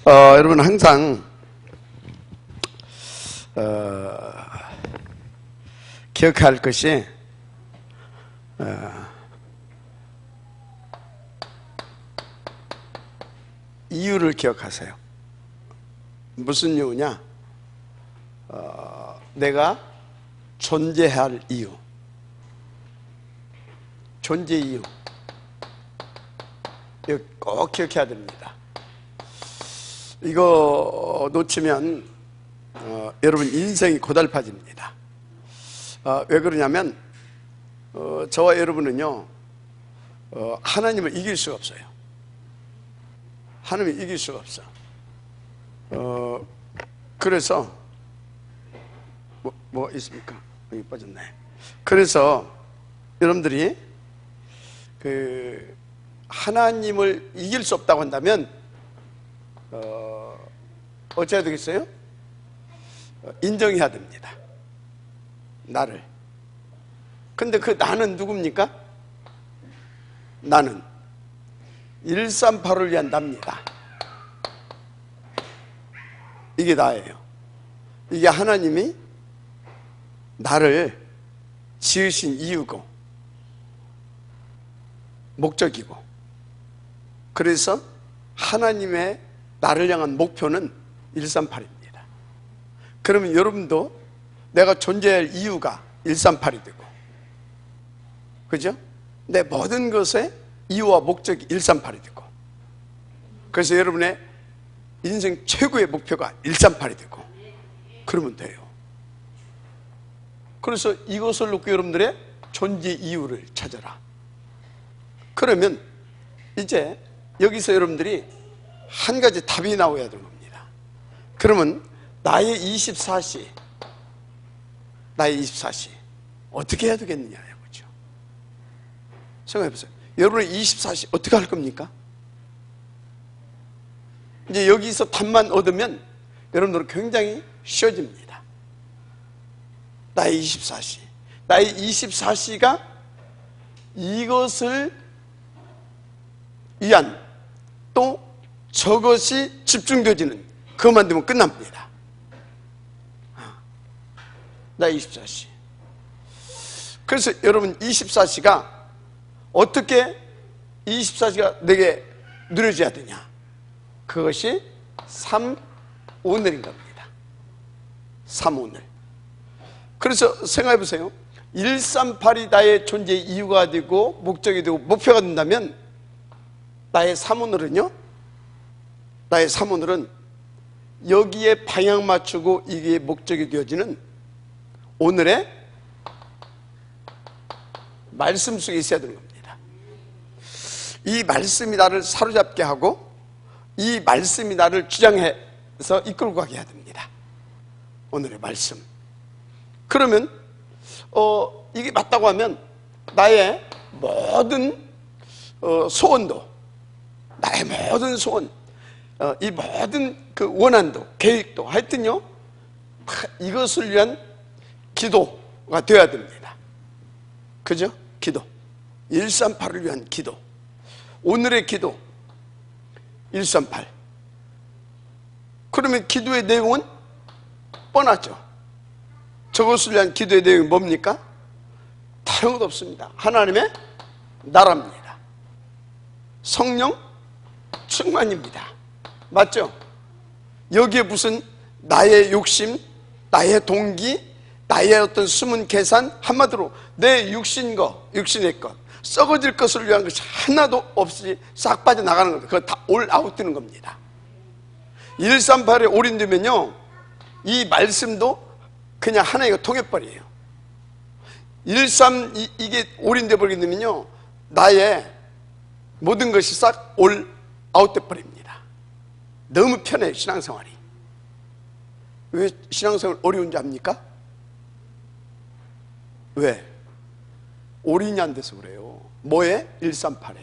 여러분 항상 기억해야 할 것이 이유를 기억하세요. 무슨 이유냐? 내가 존재할 이유, 존재 이유, 이거 꼭 기억해야 됩니다. 이거 놓치면 여러분 인생이 고달파집니다. 왜 그러냐면 저와 여러분은요 하나님을 이길 수가 없어요. 하나님을 이길 수가 없어. 그래서 뭐 있습니까? 여기 빠졌네. 그래서 여러분들이 하나님을 이길 수 없다고 한다면 어찌해야 되겠어요? 인정해야 됩니다. 나를. 근데 그 나는 누굽니까? 나는 138을 위한 나입니다. 이게 나예요. 이게 하나님이 나를 지으신 이유고 목적이고, 그래서 하나님의 나를 향한 목표는 138입니다. 그러면 여러분도 내가 존재할 이유가 138이 되고, 그죠? 내 모든 것의 이유와 목적이 138이 되고, 그래서 여러분의 인생 최고의 목표가 138이 되고, 그러면 돼요. 그래서 이것을 놓고 여러분들의 존재 이유를 찾아라. 그러면 이제 여기서 여러분들이 한 가지 답이 나와야 되는 겁니다. 그러면 나의 24시 어떻게 해야 되겠느냐, 그렇죠? 생각해 보세요. 여러분의 24시 어떻게 할 겁니까? 이제 여기서 답만 얻으면 여러분들은 굉장히 쉬워집니다. 나의 24시, 나의 24시가 이것을 위한, 또 저것이 집중되어지는, 그것만 되면 끝납니다. 나의 24시. 그래서 여러분 24시가 어떻게 24시가 내게 누려져야 되냐? 그것이 3오늘인 겁니다. 3오늘. 그래서 생각해 보세요. 138이 나의 존재 이유가 되고 목적이 되고 목표가 된다면 나의 3오늘은요, 나의 3오늘은 여기에 방향 맞추고 이게 목적이 되어지는 오늘의 말씀 속에 있어야 되는 겁니다. 이 말씀이 나를 사로잡게 하고 이 말씀이 나를 주장해서 이끌고 가게 해야 됩니다. 오늘의 말씀. 그러면 이게 맞다고 하면 나의 모든 소원도, 나의 모든 소원, 이 모든 그 원한도, 계획도, 하여튼요, 이것을 위한 기도가 되어야 됩니다. 그죠? 기도. 138을 위한 기도. 오늘의 기도 138. 그러면 기도의 내용은 뻔하죠. 저것을 위한 기도의 내용이 뭡니까? 다른 것 없습니다. 하나님의 나라입니다. 성령 충만입니다. 맞죠? 여기에 무슨 나의 욕심, 나의 동기, 나의 어떤 숨은 계산, 한마디로 내 육신의 것, 썩어질 것을 위한 것이 하나도 없이 싹 빠져나가는 겁니다. 그거 다 올 아웃되는 겁니다. 138에 올인되면요, 이 말씀도 그냥 하나가 통해버려요. 132 올인돼 버리게 되면요, 나의 모든 것이 싹 올 아웃돼 버립니다. 너무 편해요, 신앙생활이. 왜 신앙생활 어려운지 압니까? 왜? 올인이 안 돼서 그래요. 뭐에? 138에.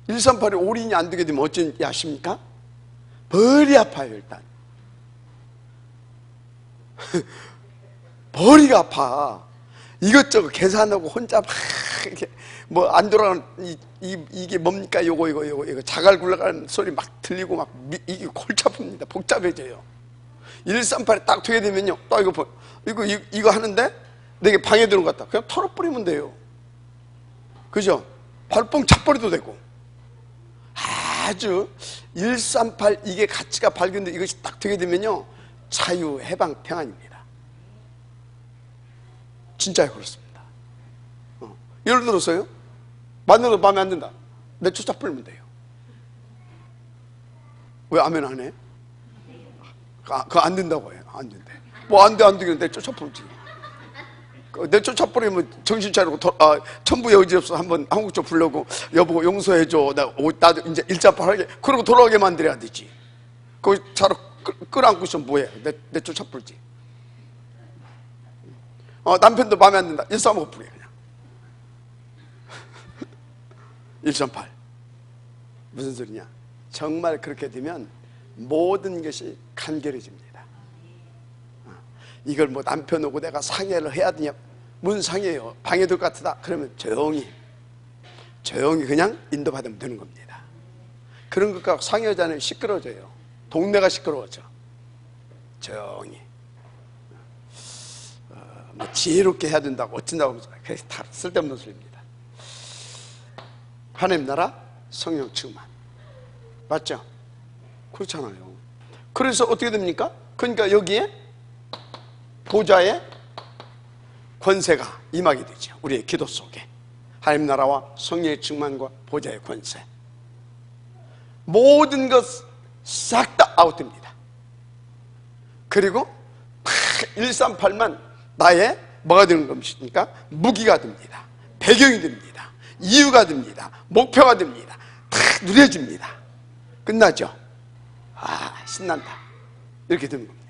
138에 올인이 안 되게 되면 어쩐지 아십니까? 머리 아파요, 일단. 머리가 아파. 이것저것 계산하고 혼자 막 이렇게 뭐 안 돌아가는 이게 뭡니까? 이거 자갈 굴러가는 소리 막 들리고 막 이게 골치 아픕니다. 복잡해져요. 138에 딱 되게 되면요, 딱 이거 하는데 내게 방해되는 것 같다. 그냥 털어버리면 돼요. 그죠? 발뻥 차버려도 되고. 아주 138 이게 가치가 발견돼 이것이 딱 되게 되면요, 자유, 해방, 평안입니다. 진짜요, 그렇습니다. 예를 들어서요, 만나도 마음에 안 든다. 내쫓아 버리면 돼요. 왜 아멘 안 해? 그거 안 된다고 해요. 안 된대. 뭐 안 돼, 안 되겠는데 내쫓아 버리지. 내쫓아 버리면 정신 차리고 천부의 의지 없어 한번 한국 쪽 부르고 여보 용서해줘. 나도 이제 138 하게. 그러고 돌아오게 만들어야 되지. 거기 차로 끌어안고 있으면 뭐해? 내쫓아 버리지. 남편도 마음에 안 든다. 135 부르게 그냥. 138 무슨 소리냐? 정말 그렇게 되면 모든 것이 간결해집니다. 이걸 뭐 남편하고 내가 상의를 해야 되냐? 무슨 상의예요? 방해될 것 같다. 그러면 조용히 그냥 인도받으면 되는 겁니다. 그런 것과 상의하자면 시끄러워져요. 동네가 시끄러워져. 조용히 뭐 지혜롭게 해야 된다고 어쩐다고 그게 다 쓸데없는 소리입니다. 하나님 나라 성령 충만 맞죠? 그렇잖아요. 그래서 어떻게 됩니까? 그러니까 여기에 보좌의 권세가 임하게 되죠. 우리의 기도 속에 하나님 나라와 성령의 충만과 보좌의 권세, 모든 것 싹 다 아웃됩니다. 그리고 138만 나의 뭐가 되는 것입니까? 무기가 됩니다. 배경이 됩니다. 이유가 됩니다. 목표가 됩니다. 다 누려집니다. 끝나죠? 신난다. 이렇게 되는 겁니다.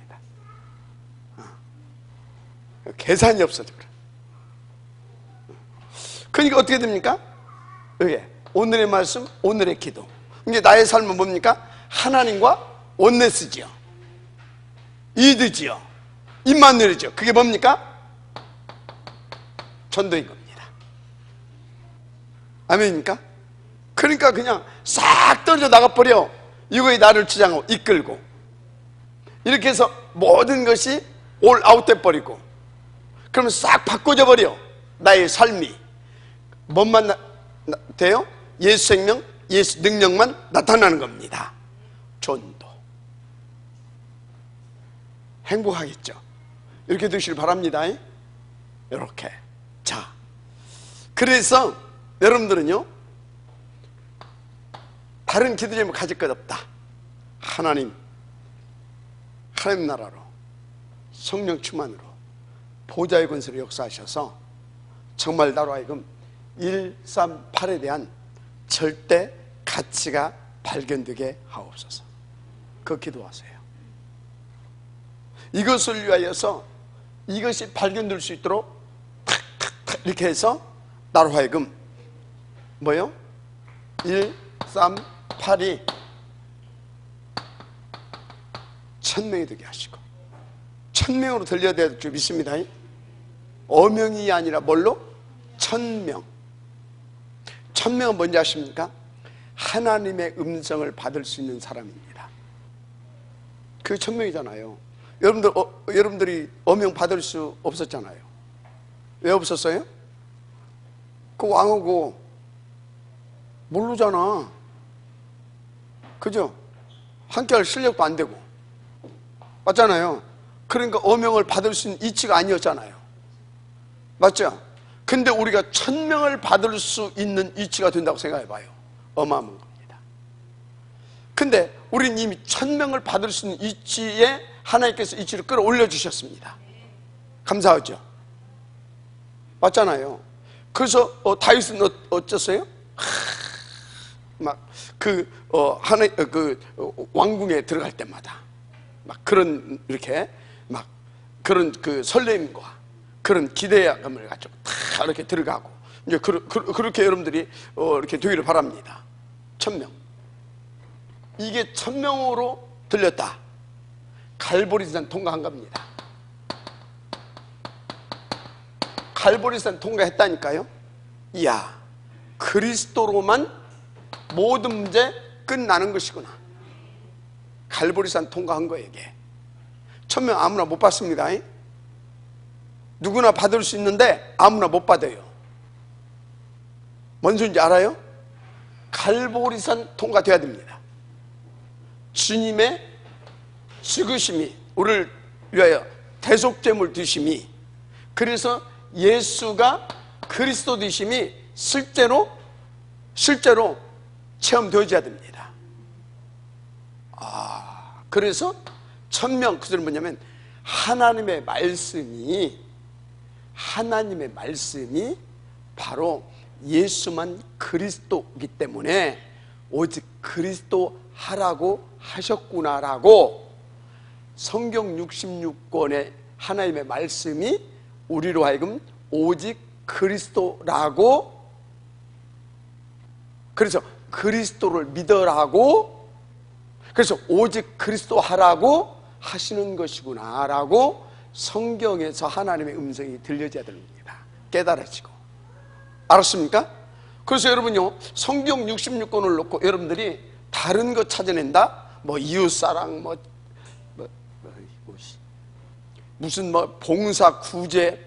계산이 없어져. 그러니까 어떻게 됩니까? 오늘의 말씀, 오늘의 기도. 이제 나의 삶은 뭡니까? 하나님과 원네스지요. 이드지요. 임마누엘이죠. 그게 뭡니까? 전도인 겁니다. 아멘입니까? 그러니까 그냥 싹 떨어져 나가버려. 이거에 나를 주장하고 이끌고 이렇게 해서 모든 것이 올 아웃돼 버리고, 그러면 싹 바꿔져 버려. 나의 삶이 뭔만 돼요? 예수 생명, 예수 능력만 나타나는 겁니다. 전도. 행복하겠죠? 이렇게 되시길 바랍니다. 이렇게. 자, 그래서 여러분들은요, 다른 기도 제목 가질 것 없다. 하나님 나라로 성령 충만으로 보좌의 권세로 역사하셔서 정말 나로 하여금 138에 대한 절대 가치가 발견되게 하옵소서. 그 기도하세요. 이것을 위하여서 이것이 발견될 수 있도록 탁탁탁 이렇게 해서 나로 하여금 뭐요? 138이 1000명이 되게 하시고 1000명으로 들려야 될 줄 믿습니다. 어명이 아니라 뭘로? 1000명. 1000명은 뭔지 아십니까? 하나님의 음성을 받을 수 있는 사람입니다. 그게 1000명이잖아요. 여러분들이 어명 받을 수 없었잖아요. 왜 없었어요? 그 왕하고 모르잖아. 그죠? 함께할 실력도 안 되고. 맞잖아요. 그러니까 어명을 받을 수 있는 이치가 아니었잖아요. 맞죠? 근데 우리가 1000명을 받을 수 있는 이치가 된다고 생각해 봐요. 어마어마한 겁니다. 근데 우리는 이미 1000명을 받을 수 있는 이치에 하나님께서 이치를 끌어올려 주셨습니다. 감사하죠? 맞잖아요. 그래서 다윗은 어쩌어요? 왕궁에 들어갈 때마다 막 그런 이렇게 막 그런 그 설렘과 그런 기대감을 가지고 다 이렇게 들어가고, 이제 그렇게 여러분들이 이렇게 되기를 바랍니다. 1000명. 이게 1000명으로 들렸다. 갈보리산 통과한 겁니다. 갈보리산 통과했다니까요. 이야, 그리스도로만 모든 문제 끝나는 것이구나. 갈보리산 통과한 거예요. 이게 천명 아무나 못 받습니다. 누구나 받을 수 있는데 아무나 못 받아요. 뭔 소리인지 알아요? 갈보리산 통과돼야 됩니다. 주님의 죽으심이 우리를 위하여 대속제물 드심이, 그래서 예수가 그리스도 되심이 실제로 체험되어져야 됩니다. 그래서 천명, 그들은 뭐냐면 하나님의 말씀이 바로 예수만 그리스도이기 때문에 오직 그리스도 하라고 하셨구나라고 성경 66권의 하나님의 말씀이 우리로 하여금 오직 그리스도라고, 그래서 그리스도를 믿으라고, 그래서 오직 그리스도 하라고 하시는 것이구나 라고 성경에서 하나님의 음성이 들려져야 됩니다. 깨달아지고. 알았습니까? 그래서 여러분요, 성경 66권을 놓고 여러분들이 다른 거 찾아낸다? 뭐 이웃사랑, 무슨 봉사 구제,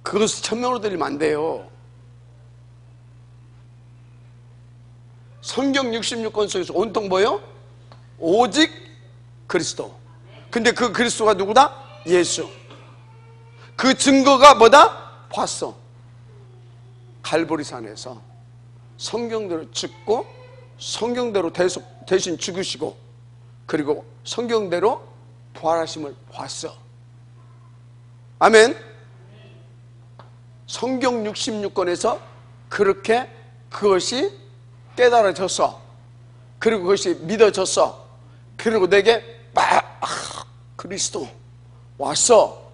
그것을 천명으로 들리면 안 돼요. 성경 66권 속에서 온통 뭐예요? 오직 그리스도. 근데 그 그리스도가 누구다? 예수. 그 증거가 뭐다? 봤어. 갈보리산에서 성경대로 죽고 성경대로 대신 죽으시고 그리고 성경대로 부활하심을 봤어. 아멘. 성경 66권에서 그렇게 그것이 깨달아졌어. 그리고 그것이 믿어졌어. 그리고 내게 그리스도 왔어.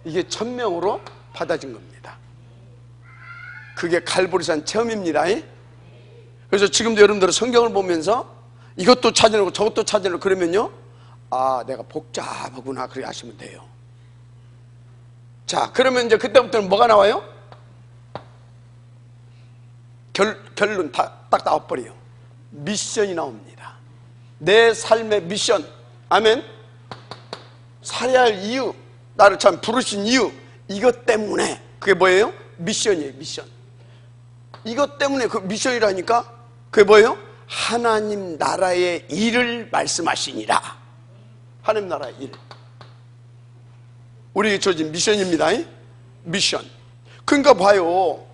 이게 천명으로 받아진 겁니다. 그게 갈보리산 체험입니다. 그래서 지금도 여러분들은 성경을 보면서 이것도 찾으려고 저것도 찾으려고 그러면요, 내가 복잡하구나 그렇게 하시면 돼요. 자, 그러면 이제 그때부터는 뭐가 나와요? 결론 딱 나와버려요. 미션이 나옵니다. 내 삶의 미션. 아멘. 살아야 할 이유, 나를 참 부르신 이유, 이것 때문에. 그게 뭐예요? 미션이에요. 미션. 이것 때문에 그 미션이라니까. 그게 뭐예요? 하나님 나라의 일을 말씀하시니라. 하나님 나라의 일. 우리에게 주어진 미션입니다. 미션. 그러니까 봐요,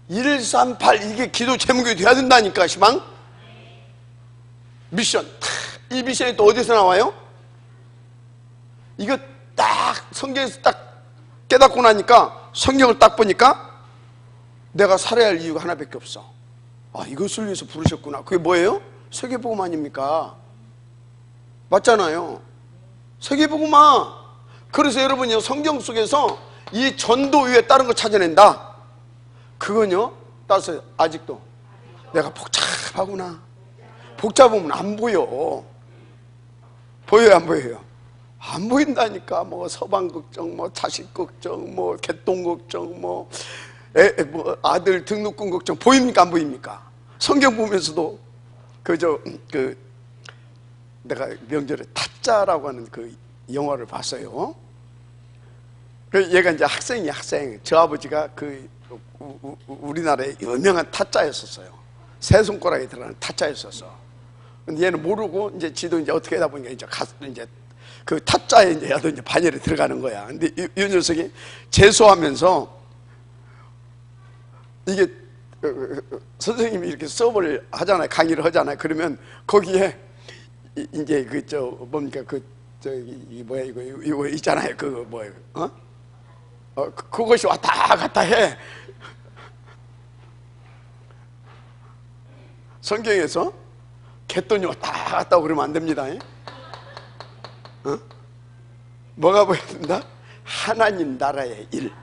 138 이게 기도 제목이 돼야 된다니까. 시방 미션. 이 미션이 또 어디서 나와요? 이거 딱 성경에서 딱 깨닫고 나니까, 성경을 딱 보니까 내가 살아야 할 이유가 하나밖에 없어. 이것을 위해서 부르셨구나. 그게 뭐예요? 세계복음 아닙니까? 맞잖아요. 세계복음아. 그래서 여러분요, 성경 속에서 이 전도 위에 다른 거 찾아낸다. 그건요, 따라서 아직도 내가 복잡하구나. 복잡하면 안 보여. 보여요, 안 보여요? 안 보인다니까. 뭐 서방 걱정, 뭐 자식 걱정, 뭐 개똥 걱정, 뭐 아들 등록금 걱정. 보입니까, 안 보입니까? 성경 보면서도 내가 명절에 타짜라고 하는 그 영화를 봤어요. 얘가 이제 학생. 저 아버지가 우리나라의 유명한 타짜였었어요. 세 손가락에 들어가는 타짜였었어. 근데 얘는 모르고 이제 지도 이제 어떻게 하다 보니까 이제 그 타짜에 이제 야도 이제 반열에 들어가는 거야. 근데 이 녀석이 재수하면서 이게 선생님이 이렇게 수업을 하잖아요. 강의를 하잖아요. 그러면 거기에 이제 뭡니까 이거 있잖아요. 그것이 왔다 갔다 해. 성경에서 개돈이 왔다 갔다 그러면 안 됩니다. 뭐가 보여야 된다? 하나님 나라의 일,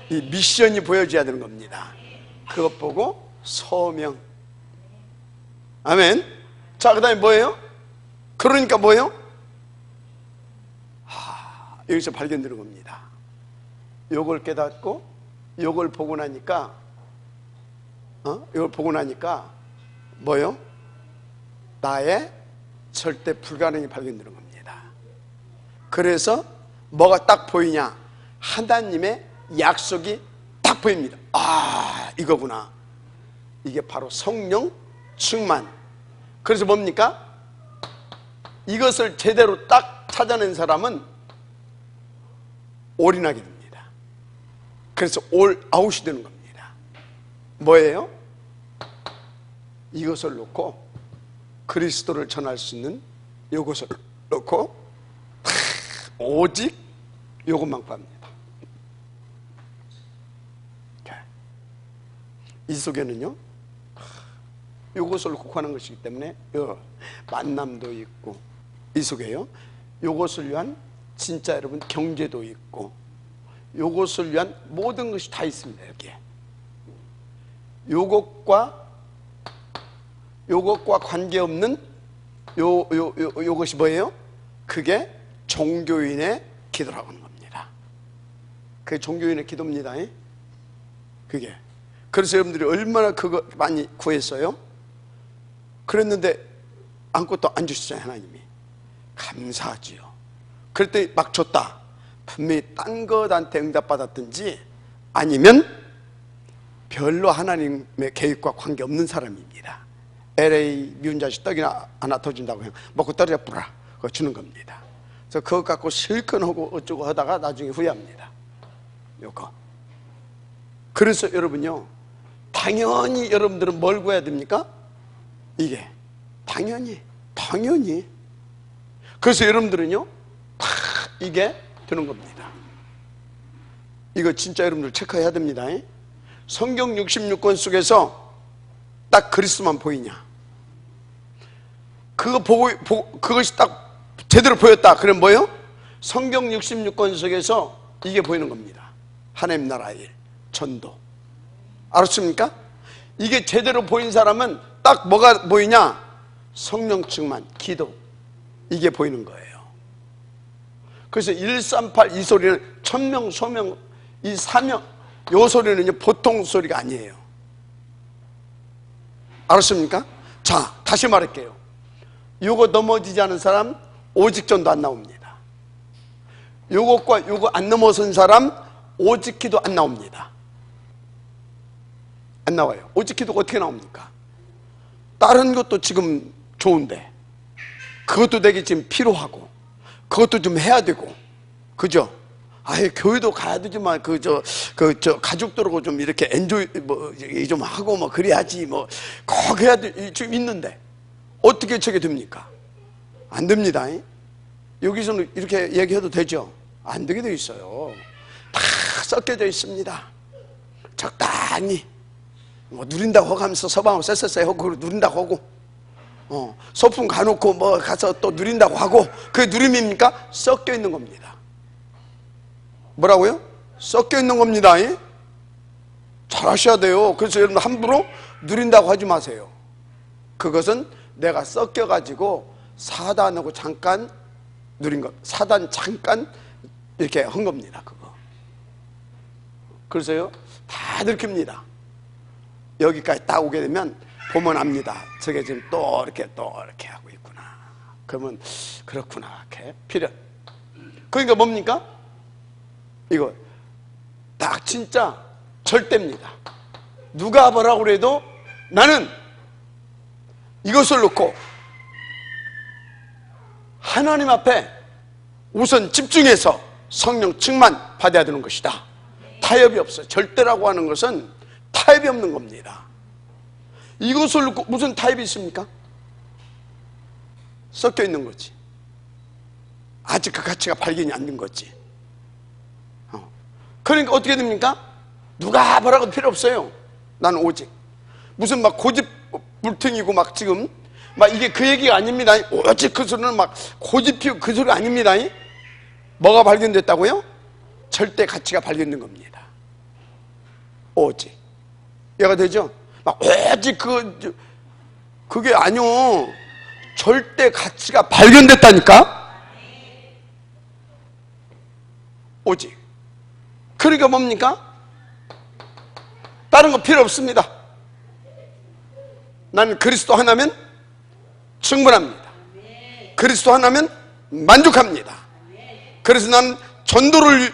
이 미션이 보여줘야 되는 겁니다. 그것 보고 소명. 아멘. 자, 그 다음에 뭐예요? 그러니까 뭐예요? 여기서 발견되는 겁니다. 요걸 깨닫고 요걸 보고 나니까 이걸 보고 나니까 뭐요? 나의 절대 불가능이 발견되는 겁니다. 그래서 뭐가 딱 보이냐? 하나님의 약속이 딱 보입니다. 아, 이거구나. 이게 바로 성령 충만. 그래서 뭡니까? 이것을 제대로 딱 찾아낸 사람은 올인하게 됩니다. 그래서 올 아웃이 되는 겁니다. 뭐예요? 이것을 놓고 그리스도를 전할 수 있는 이것을 놓고 오직 이것만 구합니다. 이 속에는요, 이것을 놓고 구하는 것이기 때문에 만남도 있고, 이 속에요 이것을 위한 진짜 여러분 경제도 있고, 이것을 위한 모든 것이 다 있습니다. 여기에 요것과 관계없는 요것이 뭐예요? 그게 종교인의 기도라고 하는 겁니다. 그게 종교인의 기도입니다. 그게. 그래서 여러분들이 얼마나 그거 많이 구했어요? 그랬는데 아무것도 안 주시잖아요. 하나님이. 감사하지요. 그럴 때 막 줬다. 분명히 딴 것한테 응답받았든지 아니면 별로 하나님의 계획과 관계없는 사람입니다. LA 미운 자식 떡이나 하나 더 준다고 해요. 먹고 떨어져 뿌라. 그거 주는 겁니다. 그래서 그거 갖고 실컷 하고 어쩌고 하다가 나중에 후회합니다. 요거. 그래서 여러분요, 당연히 여러분들은 뭘 구해야 됩니까? 이게 당연히 그래서 여러분들은요 다 이게 되는 겁니다. 이거 진짜 여러분들 체크해야 됩니다. 성경 66권 속에서 딱 그리스도만 보이냐, 그거 그것이 딱 제대로 보였다. 그럼 뭐예요? 성경 66권 속에서 이게 보이는 겁니다. 하나님 나라의 일, 전도. 알았습니까? 이게 제대로 보인 사람은 딱 뭐가 보이냐? 성령 충만, 기도. 이게 보이는 거예요. 그래서 138 이 소리는 천명, 소명, 이 사명, 이 소리는 보통 소리가 아니에요. 알았습니까? 자, 다시 말할게요. 요거 넘어지지 않은 사람 오직 전도 안 나옵니다. 요것과 요거 안 넘어선 사람 오직 기도 안 나옵니다. 안 나와요. 오직 기도가 어떻게 나옵니까? 다른 것도 지금 좋은데 그것도 되게 지금 필요하고 그것도 좀 해야 되고, 그죠? 아예 교회도 가야 되지만 가족들하고 좀 이렇게 엔조이 좀 하고 뭐 그래야지 뭐 꼭 해야 돼. 좀 있는데 어떻게 저게 됩니까? 안 됩니다. 여기서는 이렇게 얘기해도 되죠? 안 되게 돼 있어요. 다 섞여져 있습니다. 적당히 뭐 누린다고 하면서 서방하고 쎄쎄쎄 하고 누린다고 하고, 소풍 가놓고 뭐 가서 또 누린다고 하고, 그게 누림입니까? 섞여 있는 겁니다. 뭐라고요? 섞여 있는 겁니다. 잘 하셔야 돼요. 그래서 여러분 함부로 누린다고 하지 마세요. 그것은 내가 섞여가지고 사단하고 잠깐 누린 것, 사단 잠깐 이렇게 한 겁니다. 그거. 그래서요 다 들킵니다. 여기까지 딱 오게 되면 보면 압니다. 저게 지금 또 이렇게 하고 있구나. 그러면 그렇구나. 이렇게 필연. 그러니까 뭡니까? 이거 딱 진짜 절대입니다. 누가 뭐라고 그래도 나는 이것을 놓고 하나님 앞에 우선 집중해서 성령 충만 받아야 되는 것이다. 타협이 없어요. 절대라고 하는 것은 타협이 없는 겁니다. 이것을 놓고 무슨 타협이 있습니까? 섞여 있는 거지. 아직 그 가치가 발견이 안 된 거지. 그러니까 어떻게 됩니까? 누가 뭐라고 필요 없어요. 나는 오직 무슨 막 고집 불통이고 막 지금 막 이게 그 얘기가 아닙니다. 오직 그 소리는 막 고집 피우고 그 소리가 아닙니다. 뭐가 발견됐다고요? 절대 가치가 발견된 겁니다. 오직. 이해가 되죠? 막 오직 그게 아니요. 절대 가치가 발견됐다니까? 오직. 그러니까 뭡니까? 다른 거 필요 없습니다. 나는 그리스도 하나면 충분합니다. 그리스도 하나면 만족합니다. 그래서 나는 전도를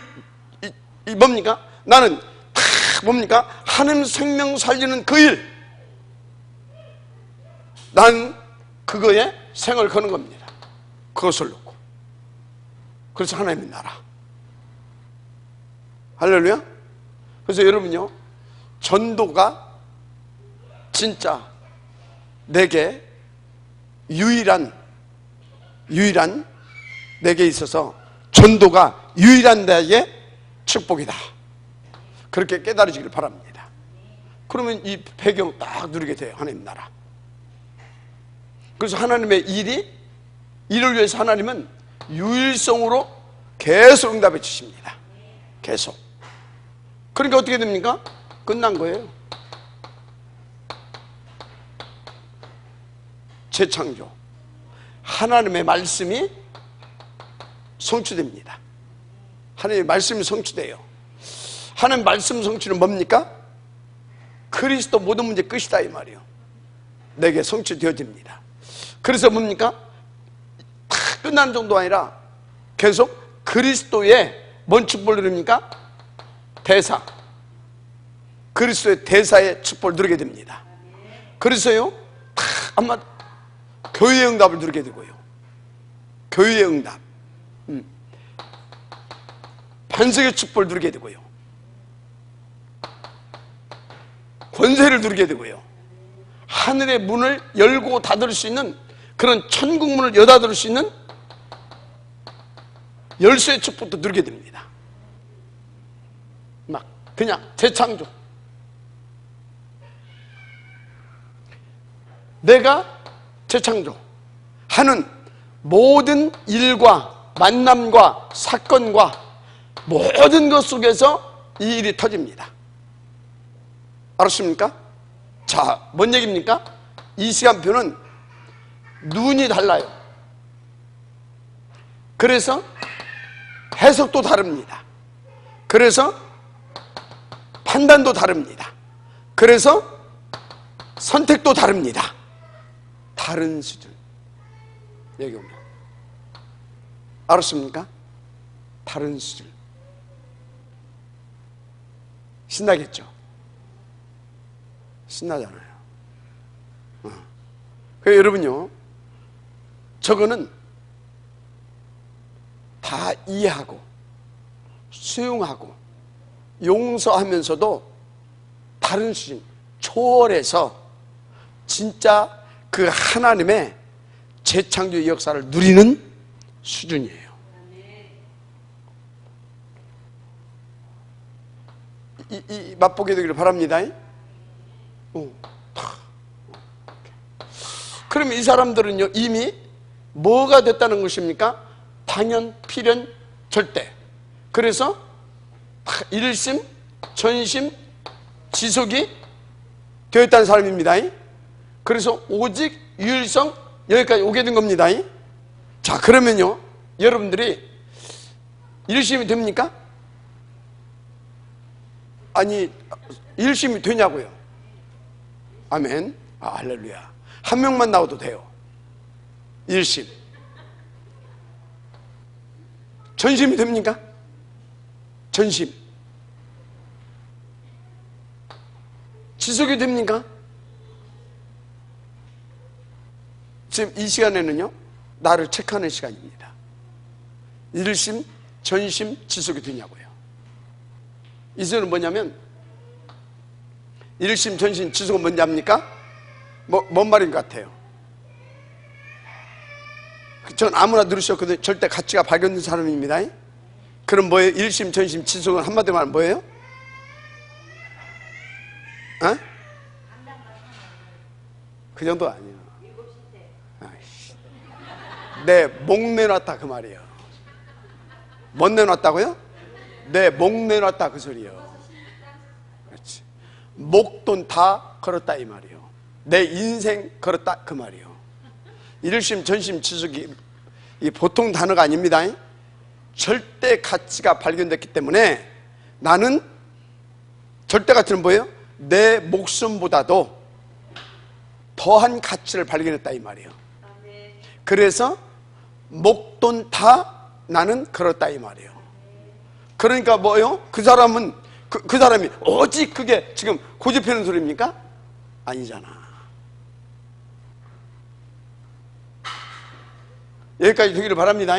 뭡니까? 나는 다 뭡니까? 하나님 생명 살리는 그 일, 난 그거에 생을 거는 겁니다. 그것을 놓고. 그래서 하나님의 나라. 할렐루야. 그래서 여러분요, 전도가 진짜 내게 유일한 내게 있어서 전도가 유일한 나의 축복이다. 그렇게 깨달으시길 바랍니다. 그러면 이 배경 딱 누리게 돼요. 하나님 나라. 그래서 하나님의 일을 위해서 하나님은 유일성으로 계속 응답해 주십니다. 계속. 그러니까 어떻게 됩니까? 끝난 거예요. 재창조. 하나님의 말씀이 성취됩니다. 하나님의 말씀이 성취돼요. 하나님의 말씀 성취는 뭡니까? 그리스도 모든 문제 끝이다 이 말이에요. 내게 성취되어집니다. 그래서 뭡니까? 다 끝나는 정도가 아니라 계속 그리스도의 뭔 축복을 누립니까? 대사. 그리스도의 대사의 축복을 누리게 됩니다. 그래서요, 다 아마 교회의 응답을 누리게 되고요. 교회의 응답. 반석의 축복을 누리게 되고요. 권세를 누리게 되고요. 하늘의 문을 열고 닫을 수 있는 그런 천국 문을 여닫을 수 있는 열쇠의 축복도 누리게 됩니다. 막 그냥 재창조. 내가 재창조 하는 모든 일과 만남과 사건과 모든 것 속에서 이 일이 터집니다. 알았습니까? 자, 뭔 얘기입니까? 이 시간표는 눈이 달라요. 그래서 해석도 다릅니다. 그래서 판단도 다릅니다. 그래서 선택도 다릅니다. 다른 수준. 여기 오면 알았습니까? 다른 수준. 신나겠죠? 신나잖아요. 그래서 여러분요, 저거는 다 이해하고 수용하고 용서하면서도 다른 수준, 초월해서 진짜 그 하나님의 재창조의 역사를 누리는 수준이에요. 이 맛보게 되기를 바랍니다. 그러면 이 사람들은요, 이미 뭐가 됐다는 것입니까? 당연, 필연, 절대. 그래서 일심, 전심, 지속이 되었다는 사람입니다. 그래서 오직 유일성, 여기까지 오게 된 겁니다. 자, 그러면요, 여러분들이 일심이 됩니까? 아니, 일심이 되냐고요? 아멘. 할렐루야. 한 명만 나와도 돼요. 일심. 전심이 됩니까? 전심. 지속이 됩니까? 지금 이 시간에는요, 나를 체크하는 시간입니다. 일심, 전심, 지속이 되냐고요. 이제는 뭐냐면, 일심, 전심, 지속은 뭔지 압니까? 뭔 말인 것 같아요? 전 아무나 들으셨거든요. 절대 가치가 발견된 사람입니다. 그럼 뭐예요? 일심, 전심, 지속은 한마디로 말하면 뭐예요? 어? 그 정도 아니에요. 내 목 내놨다 그 말이에요. 못 내놨다고요? 내 목 내놨다 그 소리예요. 그렇지. 목돈 다 걸었다 이 말이에요. 내 인생 걸었다 그 말이에요. 일심, 전심, 지속이 보통 단어가 아닙니다. 절대 가치가 발견됐기 때문에 나는 절대 가치는 뭐예요? 내 목숨보다도 더한 가치를 발견했다 이 말이에요. 그래서 목돈 다 나는 걸었다 이 말이에요. 그러니까 뭐요? 그 사람은 그 사람이 오직 그게 지금 고집하는 소리입니까? 아니잖아. 여기까지 되기를 바랍니다.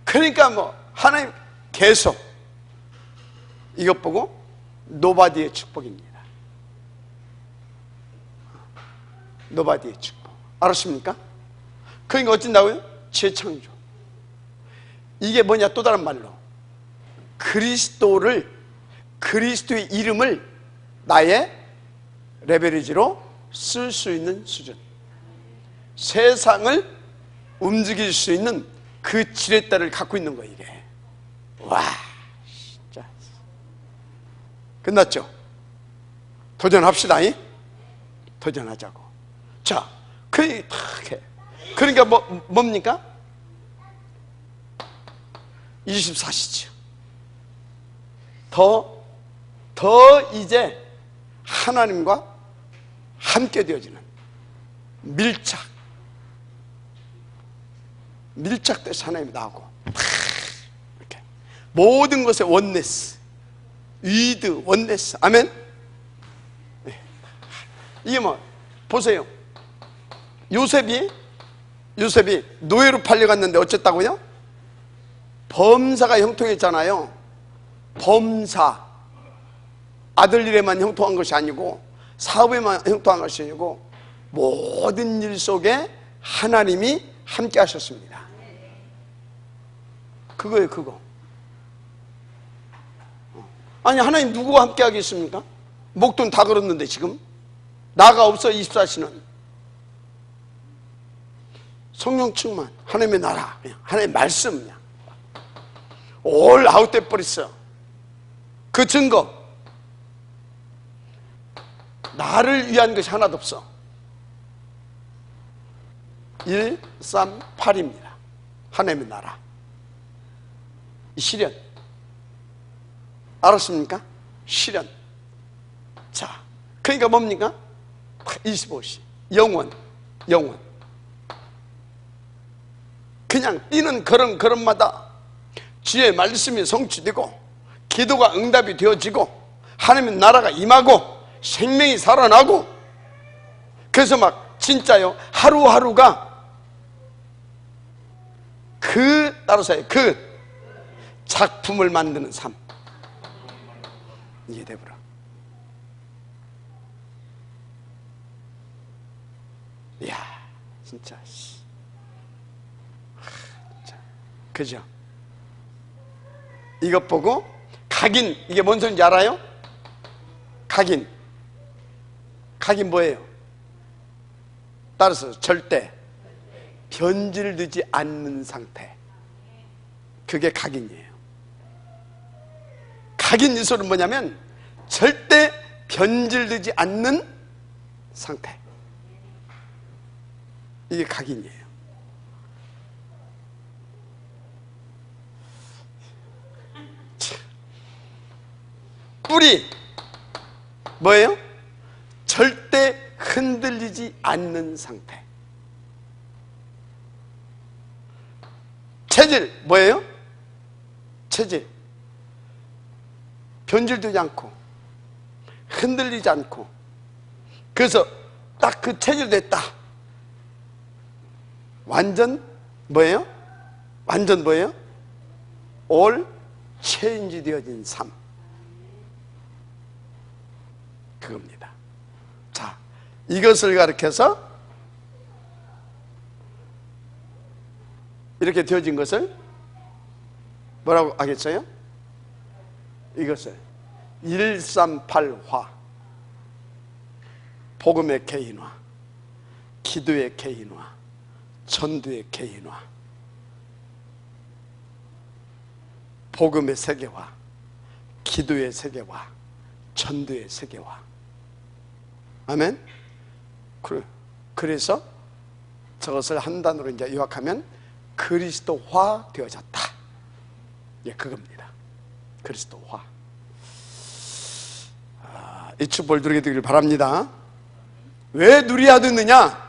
그러니까 뭐 하나님 계속 이것 보고 노바디의 축복입니다. 노바디의 축복. 알았습니까? 그러니까 어쩐다고요? 재창조. 이게 뭐냐? 또 다른 말로 그리스도의 이름을 나의 레버리지로 쓸 수 있는 수준, 세상을 움직일 수 있는 그 지렛대를 갖고 있는 거예요. 이게 와 진짜 끝났죠? 도전합시다. 도전하자고. 자, 그러니까 뭡니까? 24시죠. 더 이제 하나님과 함께 되어지는 밀착돼서 하나님이 나오고 이렇게 모든 것에 원네스, 위드 원네스. 아멘. 네. 이게 뭐 보세요. 요셉이 노예로 팔려갔는데 어쨌다고요? 범사가 형통했잖아요. 범사, 아들 일에만 형통한 것이 아니고 사업에만 형통한 것이 아니고 모든 일 속에 하나님이 함께 하셨습니다. 그거예요. 그거. 아니 하나님 누구와 함께 하겠습니까? 목돈 다 걸었는데 지금 나가 없어. 24시는 성령 충만, 하나님의 나라, 그냥 하나님의 말씀, 그냥 올 아웃돼 버렸어. 그 증거, 나를 위한 것이 하나도 없어. 138입니다. 하나님의 나라. 이 실현. 알았습니까? 실현. 자, 그러니까 뭡니까? 25시. 영원. 그냥 뛰는 걸음마다 주의 말씀이 성취되고 기도가 응답이 되어지고 하나님의 나라가 임하고 생명이 살아나고, 그래서 막 진짜요 하루하루가 따라서요 그 작품을 만드는 삶. 이해되더라. 이야 진짜 그죠? 이것 보고 각인, 이게 뭔 소리인지 알아요? 각인 뭐예요? 따라서 절대 변질되지 않는 상태, 그게 각인이에요. 각인 이 소리는 뭐냐면 절대 변질되지 않는 상태, 이게 각인이에요. 뿔이 뭐예요? 절대 흔들리지 않는 상태. 체질 뭐예요? 체질 변질되지 않고 흔들리지 않고, 그래서 딱 그 체질 됐다. 완전 뭐예요? 완전 뭐예요? 올 체인지 되어진 삶, 그겁니다. 자, 이것을 가리켜서 이렇게 되어진 것을 뭐라고 하겠어요? 이것을 138화, 복음의 개인화, 기도의 개인화, 전도의 개인화, 복음의 세계화, 기도의 세계화, 전도의 세계화. 아멘. 그래서 저것을 한 단어로 이제 요약하면 그리스도화 되어졌다. 예, 그겁니다. 그리스도화. 이 축복을 누리게 되길 바랍니다. 왜 누려야 되느냐?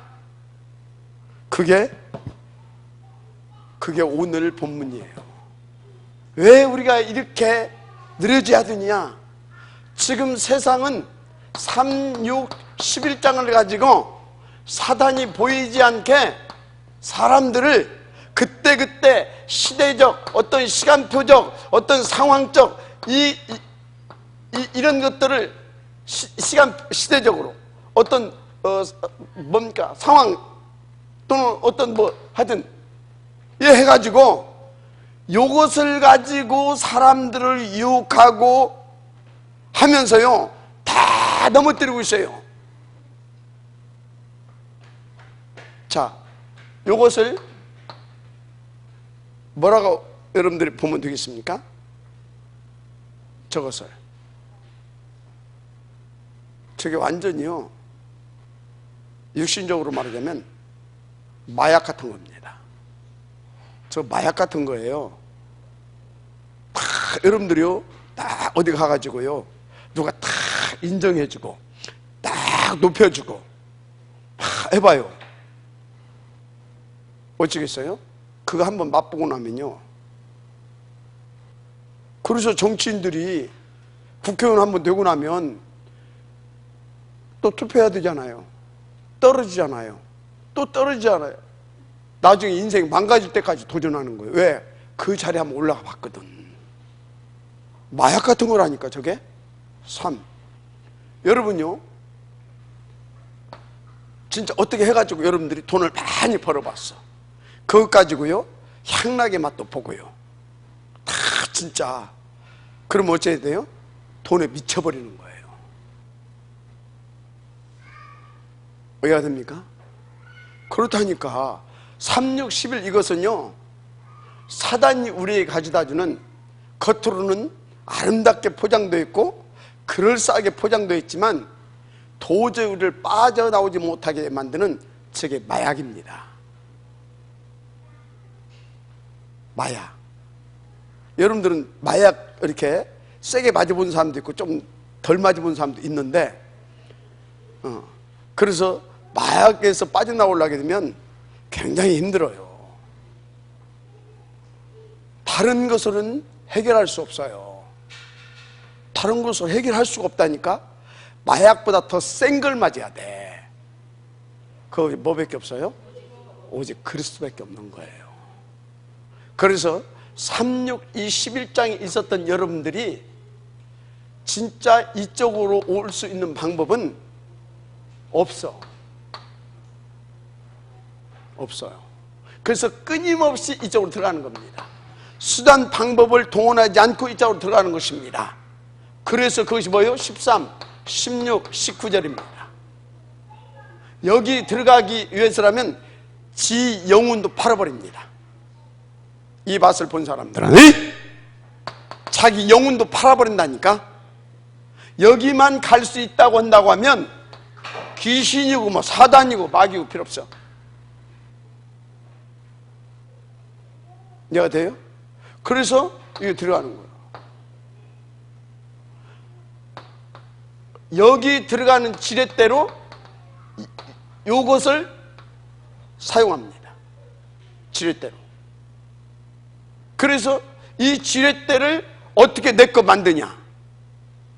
그게 오늘 본문이에요. 왜 우리가 이렇게 느려져야 되느냐? 지금 세상은 3, 6, 11장을 가지고 사단이 보이지 않게 사람들을 그때그때 시대적, 어떤 시간표적, 어떤 상황적 이런 것들을 시대적으로 어떤 상황 또는 어떤 하여튼 해가지고 요것을 가지고 사람들을 유혹하고 하면서요 다 넘어뜨리고 있어요. 자, 요것을 뭐라고 여러분들이 보면 되겠습니까? 저것을 저게 완전히요 육신적으로 말하자면 마약 같은 겁니다. 저 마약 같은 거예요. 다 여러분들이요 딱 어디 가가지고요 누가 딱 인정해주고 딱 높여주고 딱 해봐요. 어찌겠어요? 그거 한번 맛보고 나면요. 그래서 정치인들이 국회의원 한번 되고 나면 또 투표해야 되잖아요. 떨어지잖아요. 또 떨어지잖아요. 나중에 인생 망가질 때까지 도전하는 거예요. 왜? 그 자리에 한번 올라가 봤거든. 마약 같은 거라니까 저게. 3. 여러분요 진짜 어떻게 해가지고 여러분들이 돈을 많이 벌어봤어. 그것 가지고요 향락의 맛도 보고요 다 진짜 그럼 어째야 돼요? 돈에 미쳐버리는 거예요. 왜야 됩니까? 그렇다니까 3, 6, 11 이것은요 사단이 우리에게 가져다주는 겉으로는 아름답게 포장되어 있고 그럴싸하게 포장되어 있지만 도저히 우리를 빠져나오지 못하게 만드는 저게 마약입니다. 마약. 여러분들은 마약 이렇게 세게 맞아본 사람도 있고 좀 덜 맞아본 사람도 있는데 그래서 마약에서 빠져나오려게 되면 굉장히 힘들어요. 다른 것으로는 해결할 수 없어요. 다른 것으로 해결할 수가 없다니까. 마약보다 더 센 걸 맞아야 돼. 그거 뭐밖에 없어요? 오직 그리스도밖에 없는 거예요. 그래서 3, 6, 이 11장에 있었던 여러분들이 진짜 이쪽으로 올 수 있는 방법은 없어요. 그래서 끊임없이 이쪽으로 들어가는 겁니다. 수단 방법을 동원하지 않고 이쪽으로 들어가는 것입니다. 그래서 그것이 뭐예요? 13, 16, 19절입니다. 여기 들어가기 위해서라면 지 영혼도 팔아버립니다. 이 밭을 본 사람들은 자기 영혼도 팔아버린다니까. 여기만 갈 수 있다고 한다고 하면 귀신이고 뭐 사단이고 마귀고 필요 없어. 이해가 돼요? 그래서 이게 들어가는 거예요. 여기 들어가는 지렛대로 요것을 사용합니다. 지렛대로. 그래서 이 지렛대를 어떻게 내 거 만드냐?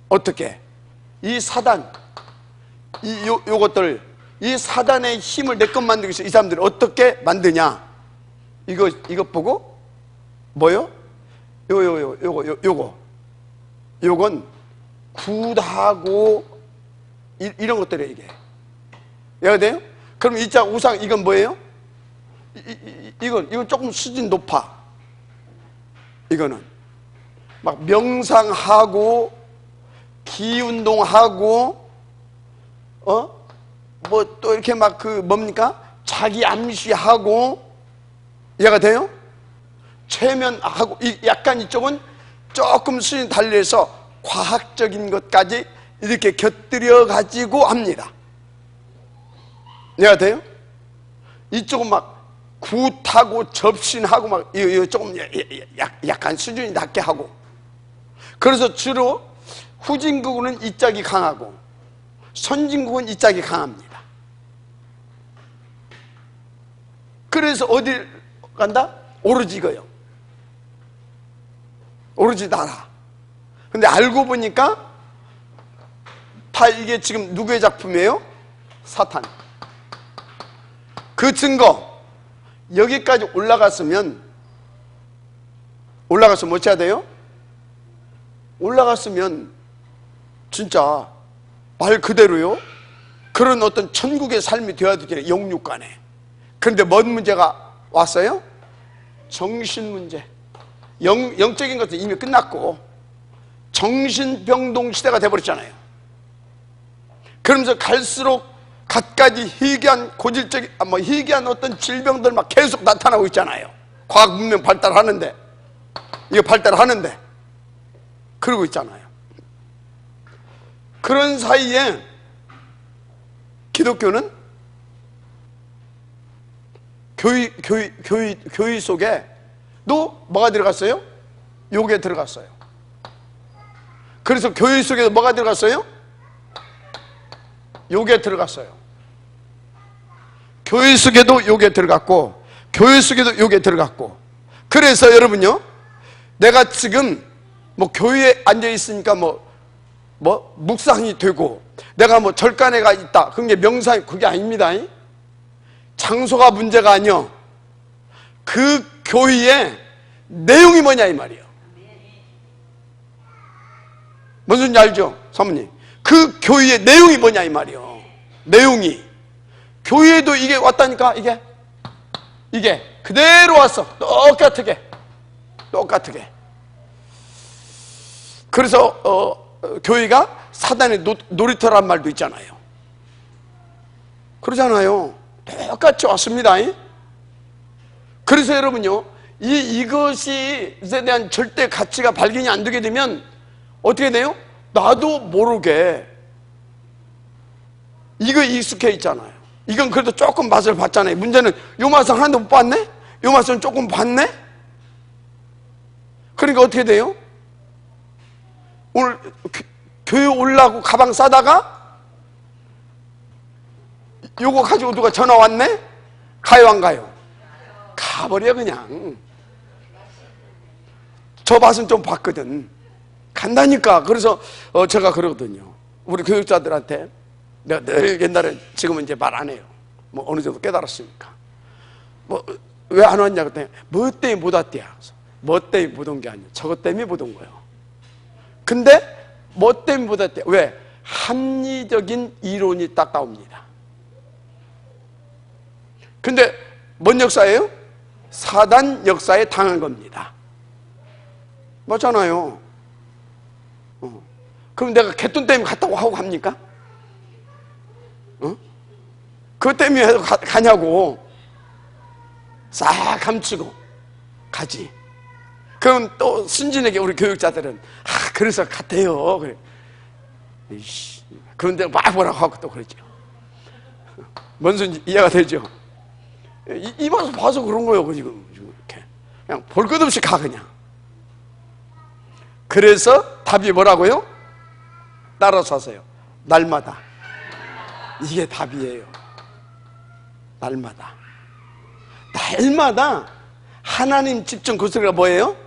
어떻게? 이 사단, 요것들, 이 사단의 힘을 내 것 만들기 위해서 이 사람들이 어떻게 만드냐? 이것 보고 뭐요? 요건 굿하고 이런 것들이에요. 이해가 돼요? 그럼 이 자 우상 이건 뭐예요? 이건 조금 수준 높아. 이거는 막 명상하고 기운동하고 뭐 또 이렇게 막 뭡니까? 자기 암시하고. 이해가 돼요? 최면하고 약간 이쪽은 조금 수준이 달리해서 과학적인 것까지 이렇게 곁들여 가지고 합니다. 이해가 돼요? 이쪽은 막 굿하고 접신하고 막 조금 약간 수준이 낮게 하고. 그래서 주로 후진국은 이 짝이 강하고 선진국은 이 짝이 강합니다. 그래서 어디 간다? 오로지 이거요. 오로지 나라. 근데 알고 보니까 다 이게 지금 누구의 작품이에요? 사탄. 그 증거, 여기까지 올라갔으면 뭐 해야 돼요? 올라갔으면 진짜 말 그대로요, 그런 어떤 천국의 삶이 되어야 되잖아요, 영육간에. 그런데 뭔 문제가 왔어요? 정신 문제. 영적인 것은 이미 끝났고 정신병동 시대가 돼버렸잖아요. 그러면서 갈수록 갖가지 희귀한 고질적인 희귀한 어떤 질병들 막 계속 나타나고 있잖아요. 과학 문명 발달하는데, 이거 발달하는데 그러고 있잖아요. 그런 사이에 기독교는 교회 속에 또 뭐가 들어갔어요? 요게 들어갔어요. 그래서 교회 속에도 뭐가 들어갔어요? 요게 들어갔어요. 교회 속에도 요게 들어갔고, 교회 속에도 요게 들어갔고. 그래서 여러분요, 내가 지금 뭐 교회에 앉아 있으니까 뭐 묵상이 되고, 내가 뭐 절간회가 있다, 그게 명상, 그게 아닙니다. 장소가 문제가 아니요, 그 교회의 내용이 뭐냐 이 말이에요. 무슨 소리인지 알죠, 사모님? 그 교회의 내용이 뭐냐 이 말이에요. 내용이. 교회에도 이게 왔다니까. 이게 그대로 왔어. 똑같게. 그래서 교회가 사단의 놀이터란 말도 있잖아요. 그러잖아요. 똑같이 왔습니다. 그래서 여러분요, 이것이 에 대한 절대 가치가 발견이 안 되게 되면 어떻게 돼요? 나도 모르게 이거 익숙해 있잖아요. 이건 그래도 조금 맛을 봤잖아요. 문제는 요 맛은 하나도 못 봤네? 요 맛은 조금 봤네? 그러니까 어떻게 돼요? 오늘 교회 올라고 가방 싸다가 요거 가지고 누가 전화 왔네? 가요 안 가요? 가버려 그냥. 저 맛은 좀 봤거든. 간다니까. 그래서 제가 그러거든요, 우리 교육자들한테. 내가 늘 옛날에, 지금은 이제 말 안 해요. 뭐 어느 정도 깨달았으니까. 뭐 왜 안 왔냐 그랬더니 뭐 때문에 못 왔대야. 뭐 때문에 못 온 게 아니야, 저것 때문에 못 온 거예요. 근데 뭐 때문에 못 왔대? 왜? 합리적인 이론이 딱 나옵니다. 근데 뭔 역사예요? 사단 역사에 당한 겁니다. 맞잖아요. 그럼 내가 개돈 때문에 갔다고 하고 갑니까? 그것 때문에 가냐고. 싹 감추고 가지. 그럼 또 순진하게 우리 교육자들은 그래서 갔대요. 그래. 그런데 막 뭐라고 하고 또 그러죠. 뭔 소리인지 이해가 되죠? 이 맛을 봐서 그런 거예요. 지금 이렇게 그냥 볼 것 없이 가 그냥. 그래서 답이 뭐라고요? 따라서 하세요. 날마다. 이게 답이에요. 날마다 하나님 집중. 그 소리가 뭐예요?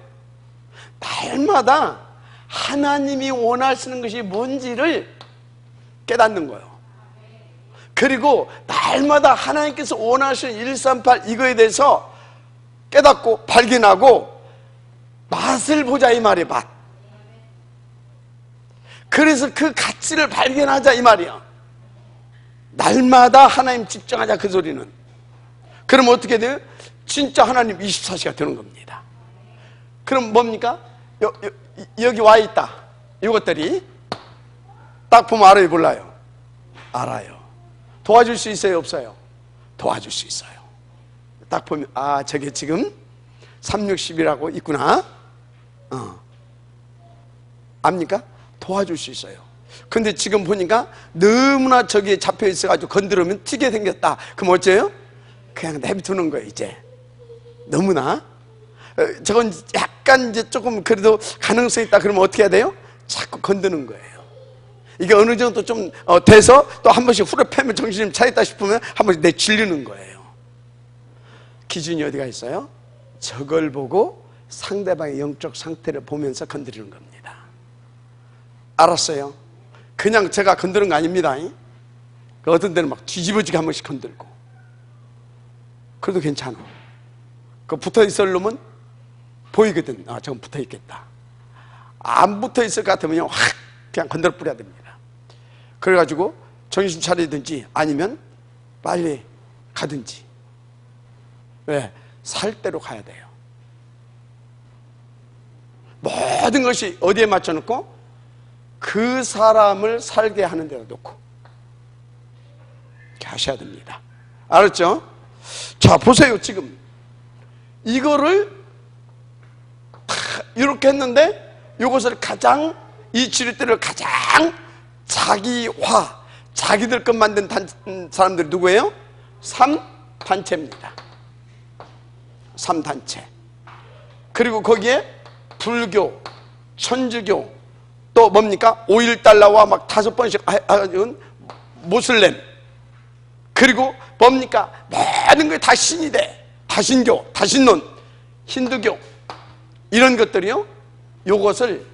날마다 하나님이 원하시는 것이 뭔지를 깨닫는 거예요. 그리고 날마다 하나님께서 원하시는 138 이거에 대해서 깨닫고 발견하고 맛을 보자 이 말이에요. 맛. 그래서 그 가치를 발견하자 이 말이야. 날마다 하나님 집중하자 그 소리는. 그럼 어떻게 돼요? 진짜 하나님 24시가 되는 겁니다. 그럼 뭡니까? 여기 와 있다, 이것들이 딱 보면 알아요, 몰라요? 알아요. 도와줄 수 있어요, 없어요? 도와줄 수 있어요. 딱 보면 저게 지금 360이라고 있구나. 압니까? 도와줄 수 있어요. 근데 지금 보니까 너무나 저기에 잡혀 있어가지고 건드리면 튀게 생겼다. 그럼 어째요? 그냥 내비두는 거예요. 이제 너무나 저건 약간 이제 조금 그래도 가능성이 있다. 그러면 어떻게 해야 돼요? 자꾸 건드는 거예요. 이게 어느 정도 좀 돼서 또 한 번씩 후려 패면 정신이 차있다 싶으면 한 번씩 내질리는 거예요. 기준이 어디가 있어요? 저걸 보고 상대방의 영적 상태를 보면서 건드리는 겁니다. 알았어요? 그냥 제가 건드는 거 아닙니다. 어떤 데는 막 뒤집어지게 한 번씩 건들고. 그래도 괜찮아. 그 붙어 있을 놈은 보이거든. 아, 저건 붙어 있겠다. 안 붙어 있을 것 같으면 확 그냥 건드려 뿌려야 됩니다. 그래가지고 정신 차리든지 아니면 빨리 가든지. 왜? 살 대로 가야 돼요. 모든 것이 어디에 맞춰놓고? 그 사람을 살게 하는 데다 놓고 이렇게 하셔야 됩니다. 알았죠? 자, 보세요. 지금 이거를 이렇게 했는데 이것을 가장, 이 지렛대를 가장 자기화, 자기들 것 만든 사람들이 누구예요? 3단체입니다. 3단체. 그리고 거기에 불교, 천주교, 또 뭡니까? 5.1달러와 막 5번씩 하는 모슬렘. 그리고 뭡니까? 모든 게 다 신이 돼. 다신교, 다신론, 힌두교. 이런 것들이요. 요것을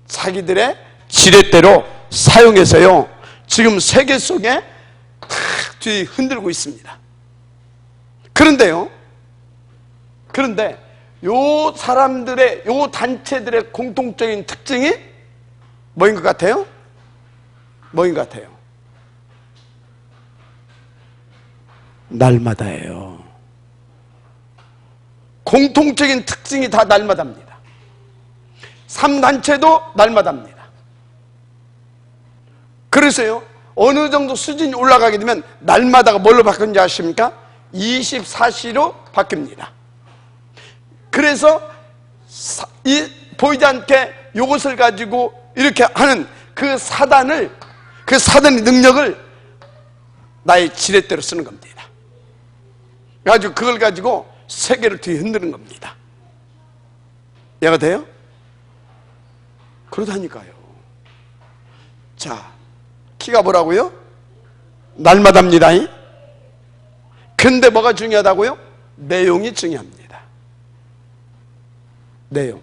자기들의 지렛대로 사용해서요. 지금 세계 속에 뒤 흔들고 있습니다. 그런데 요 사람들의, 요 단체들의 공통적인 특징이 뭐인 것 같아요? 뭐인 것 같아요? 날마다예요. 공통적인 특징이 다 날마다입니다. 3단체도 날마다입니다. 그래서요, 어느 정도 수준이 올라가게 되면 날마다가 뭘로 바뀌는지 아십니까? 24시로 바뀝니다. 그래서 이 보이지 않게 이것을 가지고 이렇게 하는 그 사단의 능력을 나의 지렛대로 쓰는 겁니다. 그래가지고 그걸 가지고 세계를 뒤흔드는 겁니다. 이해가 돼요? 그러다니까요. 자, 키가 뭐라고요? 날마다입니다. 근데 뭐가 중요하다고요? 내용이 중요합니다. 내용.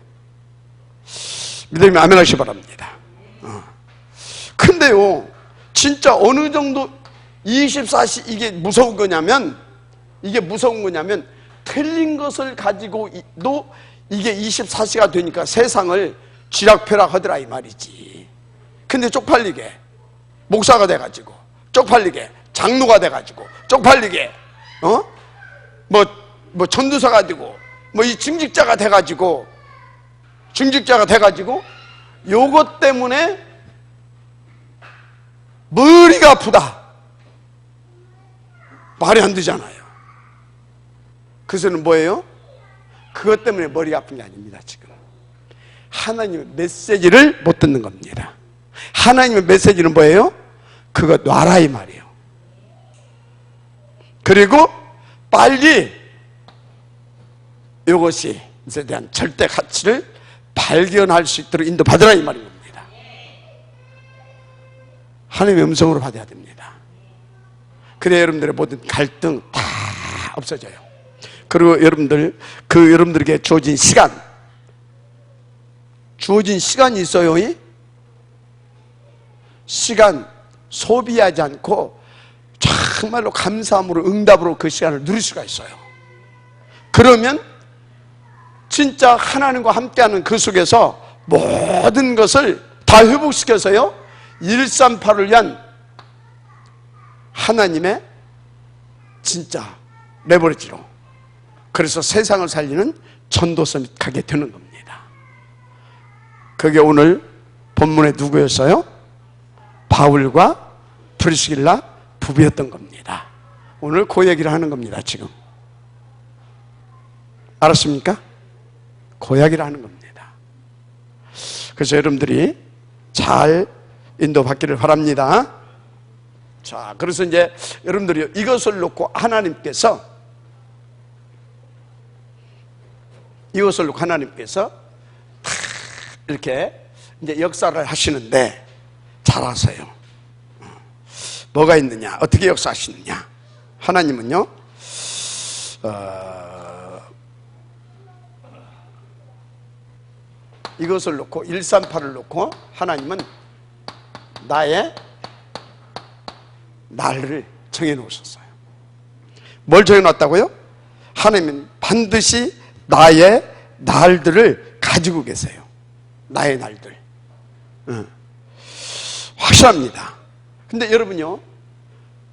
믿으면 아멘 하시기 바랍니다. 근데요, 진짜 어느 정도 24시 이게 무서운 거냐면, 틀린 것을 가지고도 이게 24시가 되니까 세상을 쥐락펴락 하더라 이 말이지. 근데 쪽팔리게 목사가 돼가지고, 쪽팔리게 장로가 돼가지고, 쪽팔리게 뭐 전도사가 되고, 뭐 이 증직자가 돼가지고 요것 때문에 머리가 아프다. 말이 안 되잖아요. 그래서는 뭐예요? 그것 때문에 머리가 아픈 게 아닙니다. 지금 하나님의 메시지를 못 듣는 겁니다. 하나님의 메시지는 뭐예요? 그거 놔라 이 말이에요. 그리고 빨리 이것이 에 대한 절대 가치를 발견할 수 있도록 인도받으라 이 말입니다. 하나님의 음성으로 받아야 됩니다. 그래야 여러분들의 모든 갈등 다 없어져요. 그리고 여러분들에게 주어진 시간이 있어요. 시간 소비하지 않고 정말로 감사함으로 응답으로 그 시간을 누릴 수가 있어요. 그러면 진짜 하나님과 함께하는 그 속에서 모든 것을 다 회복시켜서요, 138을 위한 하나님의 진짜 레버리지로, 그래서 세상을 살리는 전도선이 가게 되는 겁니다. 그게 오늘 본문의 누구였어요? 바울과 프리스길라 부부였던 겁니다. 오늘 그 얘기를 하는 겁니다. 지금 알았습니까? 그 이야기를 하는 겁니다. 그래서 여러분들이 잘 인도받기를 바랍니다. 자, 그래서 이제 여러분들이 이것을 놓고 하나님께서 이렇게 이제 역사를 하시는데 잘 아세요. 뭐가 있느냐, 어떻게 역사하시느냐. 하나님은요, 이것을 놓고 138을 놓고 하나님은 나의 날을 정해놓으셨어요. 뭘 정해놨다고요? 하나님은 반드시 나의 날들을 가지고 계세요. 나의 날들. 확실합니다. 근데 여러분요,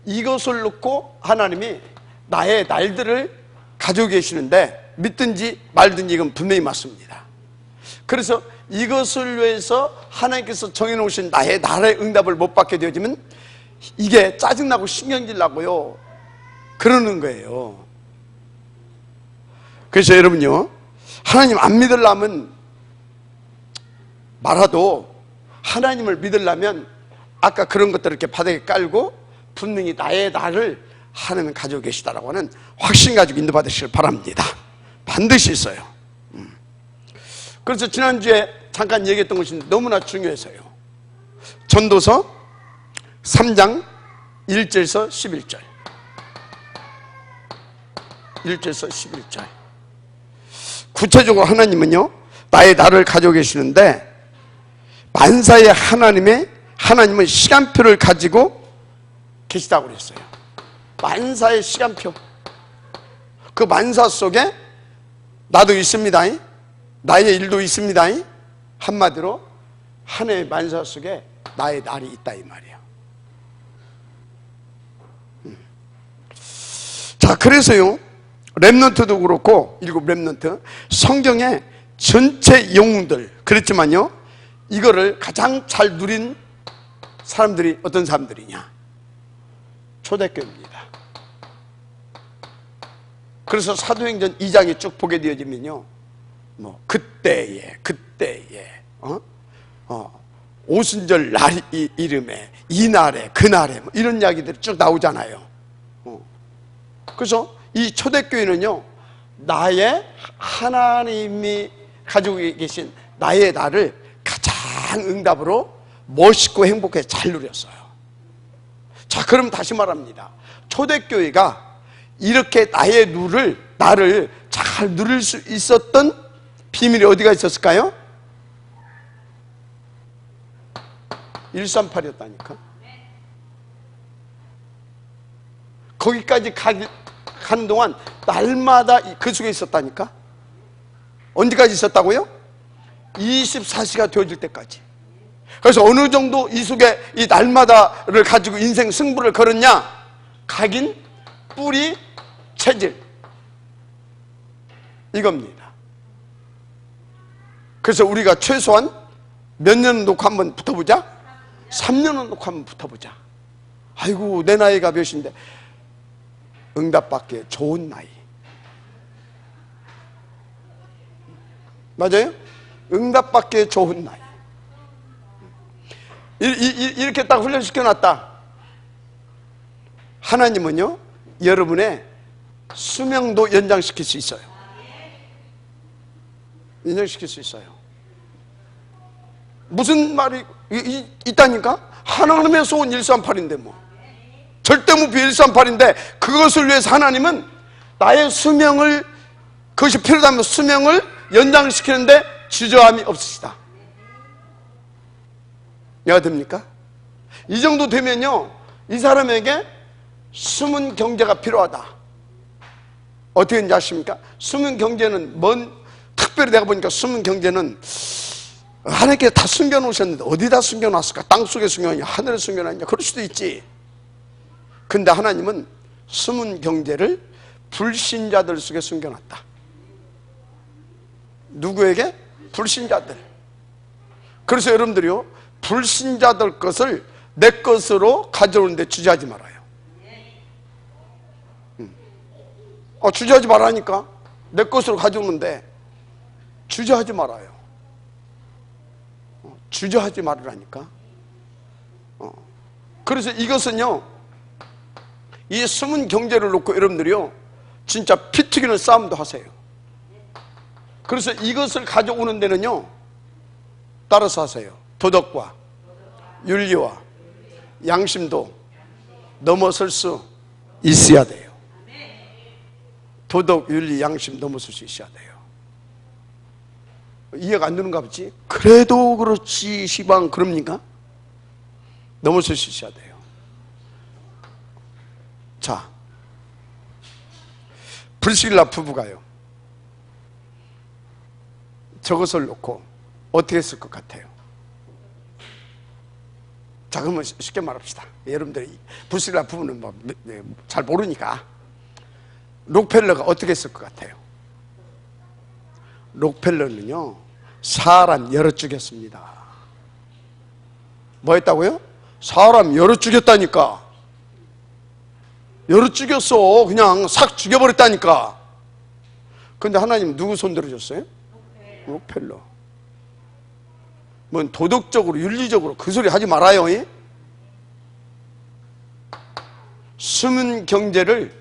이것을 놓고 하나님이 나의 날들을 가지고 계시는데 믿든지 말든지 이건 분명히 맞습니다. 그래서 이것을 위해서 하나님께서 정해놓으신 나의 날의 응답을 못 받게 되어지면 이게 짜증나고 신경질 나고요 그러는 거예요. 그래서 여러분요, 하나님 안 믿으려면 말아도 하나님을 믿으려면 아까 그런 것들을 이렇게 바닥에 깔고 분명히 나의 날을 하나님은 가지고 계시다라고 하는 확신 가지고 인도받으시길 바랍니다. 반드시 있어요. 그래서 지난주에 잠깐 얘기했던 것이 너무나 중요해서요. 전도서 3장 1절에서 11절 1절에서 11절 구체적으로 하나님은요 나의 날을 가지고 계시는데 만사의 하나님은 시간표를 가지고 계시다고 그랬어요. 만사의 시간표. 그 만사 속에 나도 있습니다. 나의 일도 있습니다. 한마디로 하나의 만사 속에 나의 날이 있다 이 말이에요. 자, 그래서요 렘넌트도 그렇고 일곱 렘넌트 성경의 전체 영웅들 그랬지만요 이거를 가장 잘 누린 사람들이 어떤 사람들이냐? 초대교회입니다. 그래서 사도행전 2장에 쭉 보게 되어지면요 뭐 그때에 오순절 날 이름에 이날에 그날에 뭐 이런 이야기들이 쭉 나오잖아요. 그래서 이 초대교회는요 나의 하나님이 가지고 계신 나의 날을 가장 응답으로 멋있고 행복하게 잘 누렸어요. 자, 그럼 다시 말합니다. 초대교회가 이렇게 나의 나를 잘 누릴 수 있었던 비밀이 어디가 있었을까요? 138이었다니까. 거기까지 가는 동안 날마다 그 속에 있었다니까. 언제까지 있었다고요? 24시가 되어질 때까지. 그래서 어느 정도 이 속에 이 날마다를 가지고 인생 승부를 걸었냐? 각인, 뿌리, 체질 이겁니다. 그래서 우리가 최소한 몇 년 놓고 한번 붙어보자? 3년은 놓고 한번 붙어보자. 아이고 내 나이가 몇인데 응답받기에 좋은 나이. 맞아요? 응답받기에 좋은 나이. 이렇게 딱 훈련시켜놨다. 하나님은요 여러분의 수명도 연장시킬 수 있어요. 연장시킬 수 있어요. 무슨 말이 있다니까? 하나님에서 온 138인데 뭐 절대무비 138인데 그것을 위해서 하나님은 나의 수명을 그것이 필요하다면 수명을 연장시키는데 주저함이 없으시다. 이해가 됩니까? 이 정도 되면요 이 사람에게 숨은 경제가 필요하다. 어떻게 했는지 아십니까? 숨은 경제는 특별히 내가 보니까 숨은 경제는 하나님께 다 숨겨놓으셨는데 어디다 숨겨놨을까? 땅속에 숨겨놨냐 하늘에 숨겨놨냐 그럴 수도 있지. 근데 하나님은 숨은 경제를 불신자들 속에 숨겨놨다. 누구에게? 불신자들. 그래서 여러분들이요 불신자들 것을 내 것으로 가져오는데 주저하지 말아요. 주저하지 말라니까. 내 것으로 가져오는데 주저하지 말아요. 주저하지 말으라니까. 그래서 이것은요 이 숨은 경제를 놓고 여러분들이요 진짜 피 튀기는 싸움도 하세요. 그래서 이것을 가져오는 데는요 따라서 하세요. 도덕과 윤리와 양심도 넘어설 수 있어야 돼요. 도덕, 윤리, 양심 넘어설 수 있어야 돼요. 이해가 안 되는가 보지? 그래도 그렇지 시방 그럽니까? 넘어설 수 있어야 돼요. 자, 브리스길라 부부가요, 저것을 놓고 어떻게 했을 것 같아요? 자, 그러면 쉽게 말합시다. 여러분들이 브리스길라 부부는 뭐 잘 모르니까 록펠러가 어떻게 했을 것 같아요? 록펠러는요, 사람 여러 죽였습니다. 뭐 했다고요? 사람 여러 죽였다니까. 여러 죽였어. 그냥 싹 죽여버렸다니까. 근데 하나님 누구 손 들어줬어요? 록펠러. 뭐 도덕적으로 윤리적으로 그 소리 하지 말아요. 예? 숨은 경제를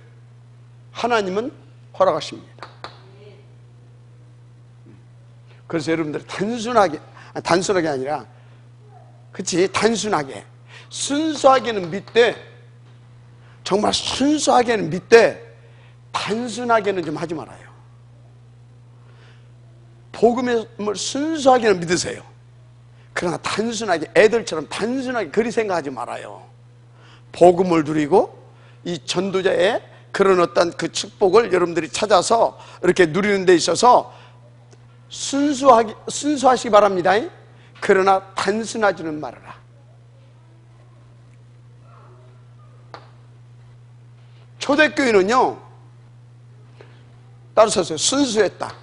하나님은 허락하십니다. 그래서 여러분들 단순하게 아니라, 그치, 단순하게 순수하게는 믿되, 정말 순수하게는 믿되 단순하게는 좀 하지 말아요. 복음을 순수하게는 믿으세요. 그러나 단순하게, 애들처럼 단순하게 그리 생각하지 말아요. 복음을 누리고 이 전도자의 그런 어떤 그 축복을 여러분들이 찾아서 이렇게 누리는 데 있어서 순수하시기 바랍니다. 그러나 단순하지는 말아라. 초대교회는요, 따라서세요. 순수했다.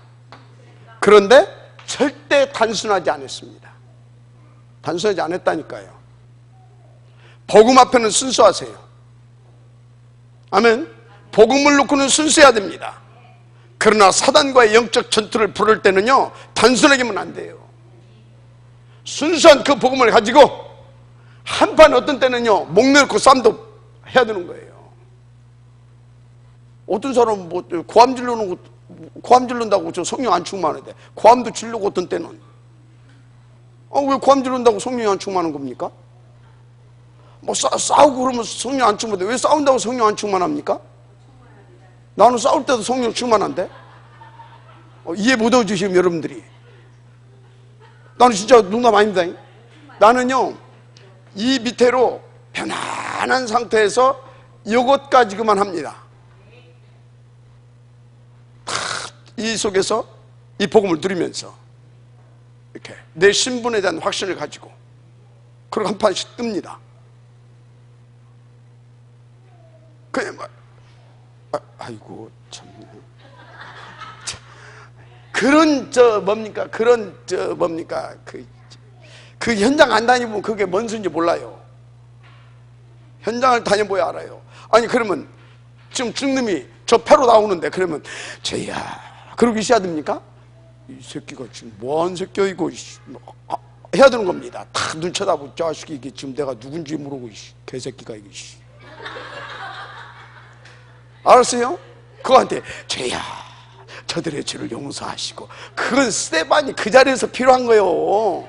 그런데 절대 단순하지 않았습니다. 단순하지 않았다니까요. 복음 앞에는 순수하세요. 아멘. 복음을 놓고는 순수해야 됩니다. 그러나 사단과의 영적 전투를 부를 때는요, 단순하게만 안 돼요. 순수한 그 복음을 가지고 한판 어떤 때는요, 목 내놓고 싸움도 해야 되는 거예요. 어떤 사람은 뭐 고함 질른다고 저 성령 안 충만하대. 고함도 질르고 어떤 때는. 왜 고함 질른다고 성령 안 충만한 겁니까? 뭐 싸우고 그러면 성령 안 충만해. 왜 싸운다고 성령 안 충만합니까? 나는 싸울 때도 성령 충만한데? 이해 못 해주시면 여러분들이. 나는 진짜 농담 아닙니다. 나는요, 이 밑에로 편안한 상태에서 이것까지만 합니다. 이 속에서 이 복음을 누리면서 이렇게 내 신분에 대한 확신을 가지고 그리고 한 판씩 뜹니다. 그냥 아이고 참 그런 뭡니까 그 현장 안 다니면 그게 뭔 소리인지 몰라요. 현장을 다녀봐야 알아요. 아니 그러면 지금 죽놈이 저 패로 나오는데 그러면 쟤야 그러고 있어야 됩니까? 이 새끼가 지금 뭐한 새끼야 이거 해야 되는 겁니다. 다 눈 쳐다보고 자식이 이게 지금 내가 누군지 모르고 개새끼가 이게 알았어요? 그거한테 쟤야 저들의 죄를 용서하시고, 그건 스테반이 그 자리에서 필요한 거예요.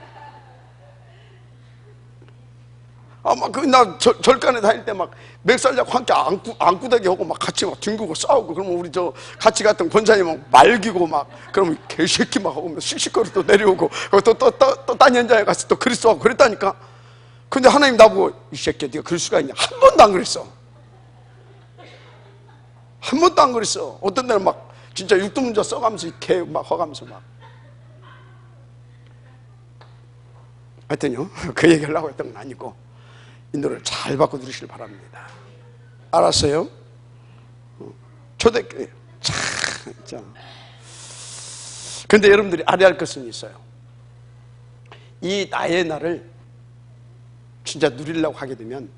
나 절간에 다닐 때 막 멱살잡고 함께 안구대기 하고 막 같이 막 뒹구고 싸우고, 그러면 우리 저 같이 갔던 권사님 막 말기고 막, 그러면 개새끼 막 하고 씩씩거리 또 내려오고, 또 딴 현장에 가서 또 그리스도하고 그랬다니까. 근데 하나님 나보고 이 새끼야 네가 그럴 수가 있냐? 한 번도 안 그랬어. 한 번도 안 그랬어. 어떤 날은 막 진짜 육두문자 써가면서 개 막 허가면서 막. 하여튼요, 그 얘기를 하려고 했던 건 아니고 이 노래를 잘 받고 들으시길 바랍니다. 알았어요? 초대교회 참. 근데 여러분들이 알아야 할 것은 있어요. 이 나의 날을 진짜 누리려고 하게 되면,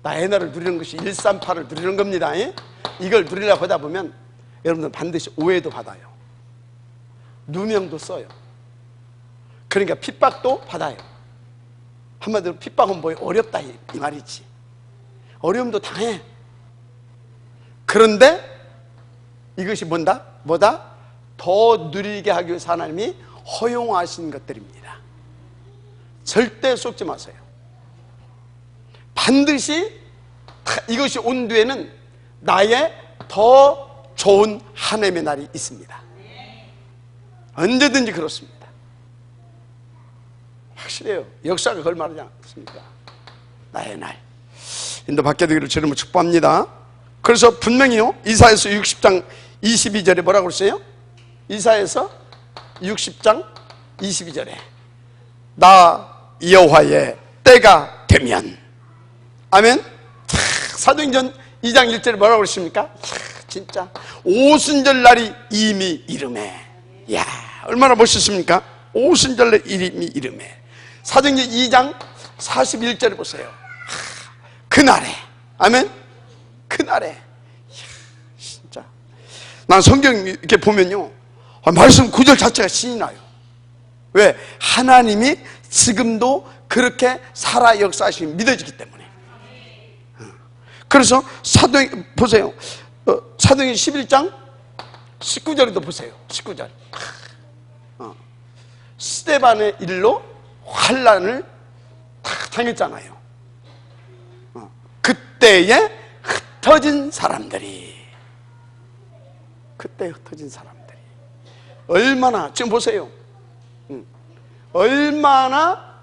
나의 날을 누리는 것이 138을 누리는 겁니다. 이걸 누리려고 하다 보면 여러분들 반드시 오해도 받아요. 누명도 써요. 그러니까 핍박도 받아요. 한마디로 핍박은 뭐예요? 어렵다 이 말이지. 어려움도 당해. 그런데 이것이 뭐다? 더 누리게 하기 위해서 하나님이 허용하신 것들입니다. 절대 속지 마세요. 반드시 이것이 온 뒤에는 나의 더 좋은 하나님의 날이 있습니다. 언제든지 그렇습니다. 확실해요. 역사가 그걸 말하지 않습니까? 나의 날. 인도 받게 되기를 주님을 축복합니다. 그래서 분명히요, 이사야서 60장 22절에 뭐라고 그랬어요? 이사야서 60장 22절에 나 여호와의 때가 되면, 아멘. 사도행전 2장 1절에 뭐라고 그랬습니까? 진짜 오순절 날이 이미 이름에, 야 얼마나 멋있습니까? 오순절 날 이미 이름에. 사도행전 2장 41절에 보세요. 그날에, 아멘. 그날에, 진짜 난 성경 이렇게 보면요, 말씀 구절 자체가 신이 나요. 왜? 하나님이 지금도 그렇게 살아 역사하시니 믿어지기 때문에. 그래서 보세요. 사도행전 11장 19절에도 보세요. 19절. 스데반의 일로 환난을 다 당했잖아요. 그때에 흩어진 사람들이, 그때 흩어진 사람들이 얼마나, 지금 보세요. 얼마나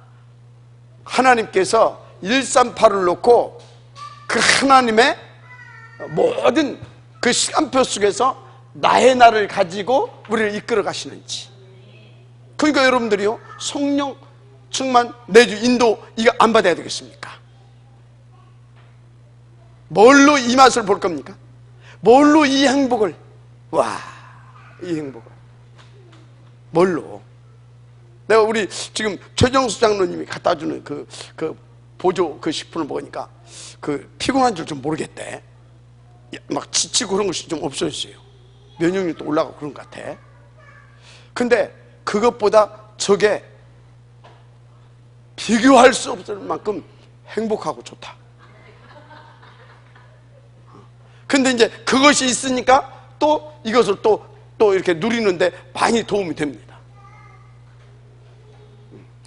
하나님께서 138을 놓고 그 하나님의 모든 그 시간표 속에서 나의 날을 가지고 우리를 이끌어 가시는지. 그러니까 여러분들이요, 성령 충만 내주 인도 이거 안 받아야 되겠습니까? 뭘로 이 맛을 볼 겁니까? 뭘로 이 행복을, 와, 이 행복을 뭘로? 내가 우리 지금 최정수 장로님이 갖다 주는 그 보조 그 식품을 먹으니까 그 피곤한 줄 좀 모르겠대. 막 지치고 그런 것이 좀 없어졌어요. 면역력도 올라가고 그런 것 같아. 근데 그것보다 저게 비교할 수 없을 만큼 행복하고 좋다. 근데 이제 그것이 있으니까 또 이것을 또 이렇게 누리는데 많이 도움이 됩니다.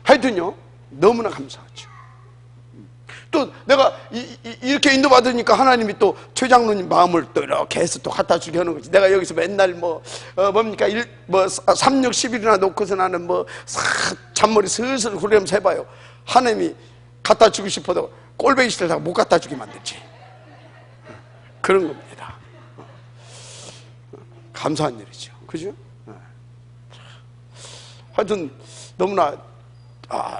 하여튼요, 너무나 감사하죠. 또 내가 이렇게 인도받으니까 하나님이 또 최장로님 마음을 또 이렇게 해서 또 갖다 주게 하는 거지. 내가 여기서 맨날 뭡니까 3, 6, 10일이나 놓고서 나는 잔머리 슬슬 후려면서 해봐요. 하나님이 갖다 주고 싶어도 꼴배기 싫다고 못 갖다 주게 만들지. 그런 겁니다. 감사한 일이죠. 그죠? 하여튼 너무나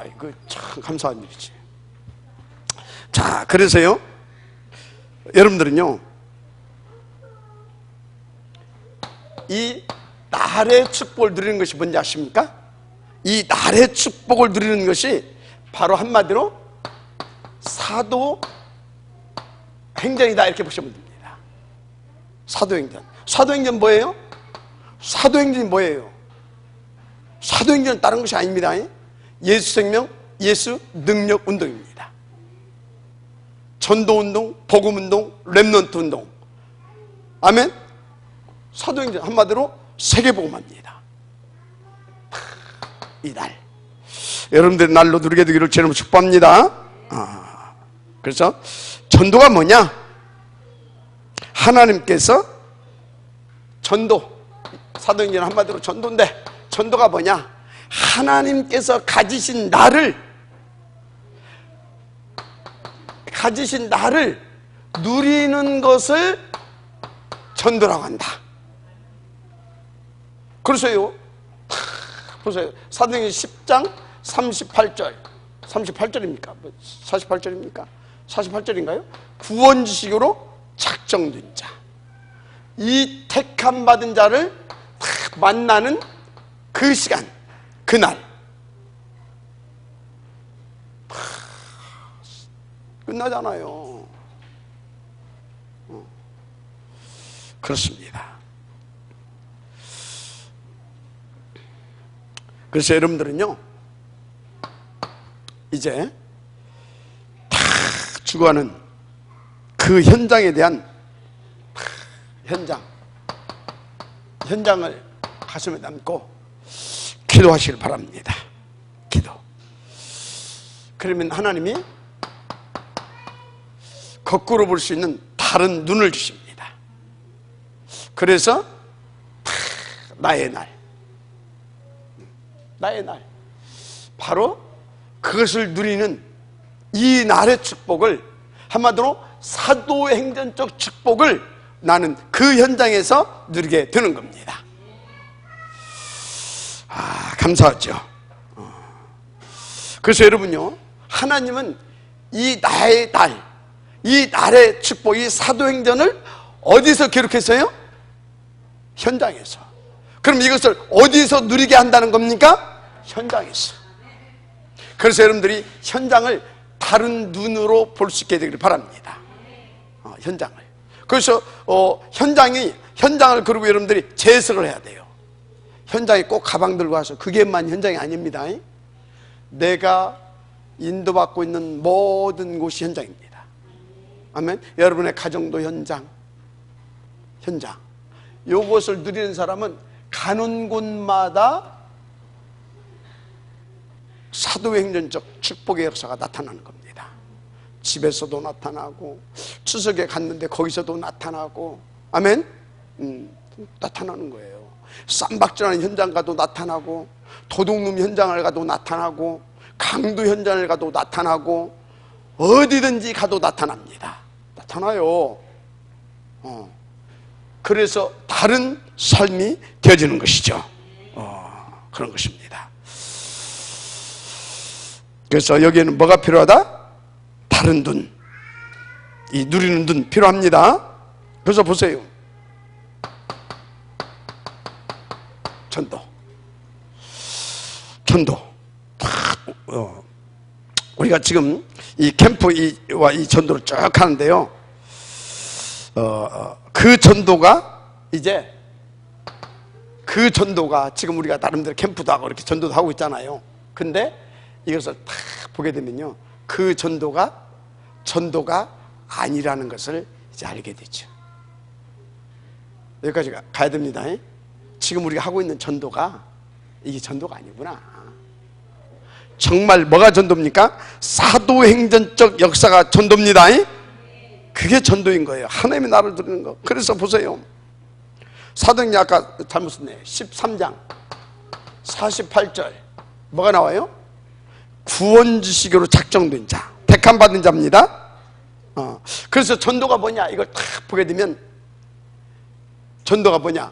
이거 참 감사한 일이지. 자, 그래서요, 여러분들은요, 이 날의 축복을 누리는 것이 뭔지 아십니까? 이 날의 축복을 누리는 것이 바로 한마디로 사도 행전이다, 이렇게 보시면 됩니다. 사도행전. 사도행전 뭐예요? 사도행전이 뭐예요? 사도행전은 다른 것이 아닙니다. 예수 생명, 예수 능력 운동입니다. 전도 운동, 복음 운동, 렘넌트 운동. 아멘. 사도행전 한마디로 세계복음합니다. 이 날, 여러분들의 날로 누리게 되기를 주님으로 축복합니다. 그래서 전도가 뭐냐? 하나님께서 전도, 사도행전 한마디로 전도인데, 전도가 뭐냐? 하나님께서 가지신 나를 누리는 것을 전도라고 한다. 그래서요, 보세요. 사도행전 10장 38절 38절입니까? 48절입니까? 48절인가요? 구원지식으로 작정된 자, 이 택함 받은 자를 만나는 그 시간, 그날 끝나잖아요. 그렇습니다. 그래서 여러분들은요, 이제 다 죽어가는 그 현장에 대한 현장을 가슴에 담고 기도하시길 바랍니다. 기도. 그러면 하나님이 거꾸로 볼 수 있는 다른 눈을 주십니다. 그래서 나의 날 바로 그것을 누리는 이 날의 축복을, 한마디로 사도행전적 축복을 나는 그 현장에서 누리게 되는 겁니다. 감사하죠. 그래서 여러분요, 하나님은 이 나의 날, 이 날의 축복, 이 사도행전을 어디서 기록했어요? 현장에서. 그럼 이것을 어디서 누리게 한다는 겁니까? 현장에서. 그래서 여러분들이 현장을 다른 눈으로 볼 수 있게 되기를 바랍니다. 현장을. 그래서 현장을 그리고 여러분들이 재해석을 해야 돼요. 현장에 꼭 가방 들고 와서 그게만 현장이 아닙니다. 내가 인도받고 있는 모든 곳이 현장입니다. 아멘. 여러분의 가정도 현장. 요것을 누리는 사람은 가는 곳마다 사도행전적 축복의 역사가 나타나는 겁니다. 집에서도 나타나고, 추석에 갔는데 거기서도 나타나고, 아멘. 나타나는 거예요. 쌈박질하는 현장 가도 나타나고, 도둑놈 현장을 가도 나타나고, 강도 현장을 가도 나타나고, 어디든지 가도 나타납니다. 나타나요. 그래서 다른 삶이 되어지는 것이죠. 그런 것입니다. 그래서 여기에는 뭐가 필요하다? 다른 눈, 이 누리는 눈 필요합니다. 그래서 보세요. 전도. 우리가 지금 이 캠프와 이 전도를 쭉 하는데요. 그 전도가 지금 우리가 나름대로 캠프도 하고 이렇게 전도도 하고 있잖아요. 근데 이것을 딱 보게 되면요, 그 전도가 아니라는 것을 이제 알게 되죠. 여기까지 가야 됩니다. 지금 우리가 하고 있는 전도가 이게 전도가 아니구나. 정말 뭐가 전도입니까? 사도행전적 역사가 전도입니다. 그게 전도인 거예요. 하나님의 나라를 드리는 거. 그래서 보세요. 사도행전 아까 잘못 썼네. 13장 48절 뭐가 나와요? 구원지식으로 작정된 자, 택함받은 자입니다. 그래서 전도가 뭐냐, 이걸 딱 보게 되면 전도가 뭐냐,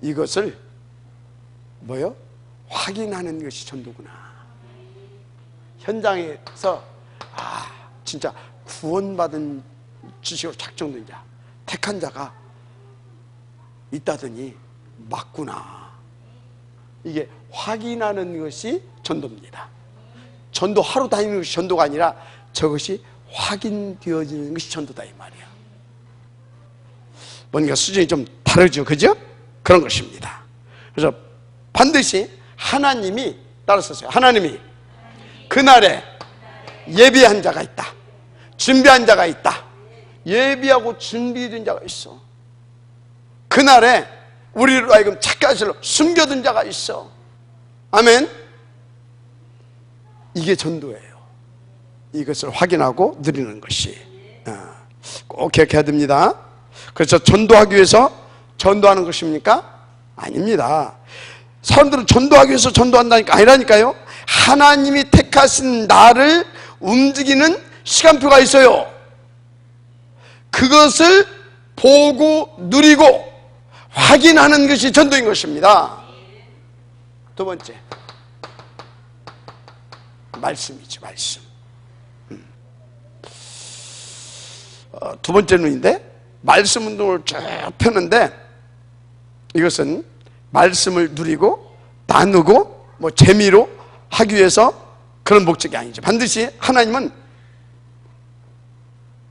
이것을 뭐요? 확인하는 것이 전도구나. 현장에서 진짜 구원받은 지식으로 작정된 자, 택한 자가 있다더니 맞구나. 이게 확인하는 것이 전도입니다. 전도 하루 다니는 것이 전도가 아니라 저것이 확인되어지는 것이 전도다 이 말이야. 뭔가 수준이 좀 다르죠, 그죠? 그런 것입니다. 그래서 반드시 하나님이, 따라서세요. 하나님이 그날에 예비한 자가 있다. 준비한 자가 있다. 예비하고 준비된 자가 있어. 그날에 우리를 하여금 찾게 하시려 숨겨둔 자가 있어. 아멘. 이게 전도예요. 이것을 확인하고 누리는 것이 꼭 기억해야 됩니다. 그래서 전도하기 위해서 전도하는 것입니까? 아닙니다. 사람들은 전도하기 위해서 전도한다니까 아니라니까요. 하나님이 택하신 나를 움직이는 시간표가 있어요. 그것을 보고 누리고 확인하는 것이 전도인 것입니다. 두 번째, 말씀이죠. 말씀. 두 번째 눈인데, 말씀 운동을 쭉 펴는데, 이것은 말씀을 누리고 나누고 재미로 하기 위해서 그런 목적이 아니죠. 반드시 하나님은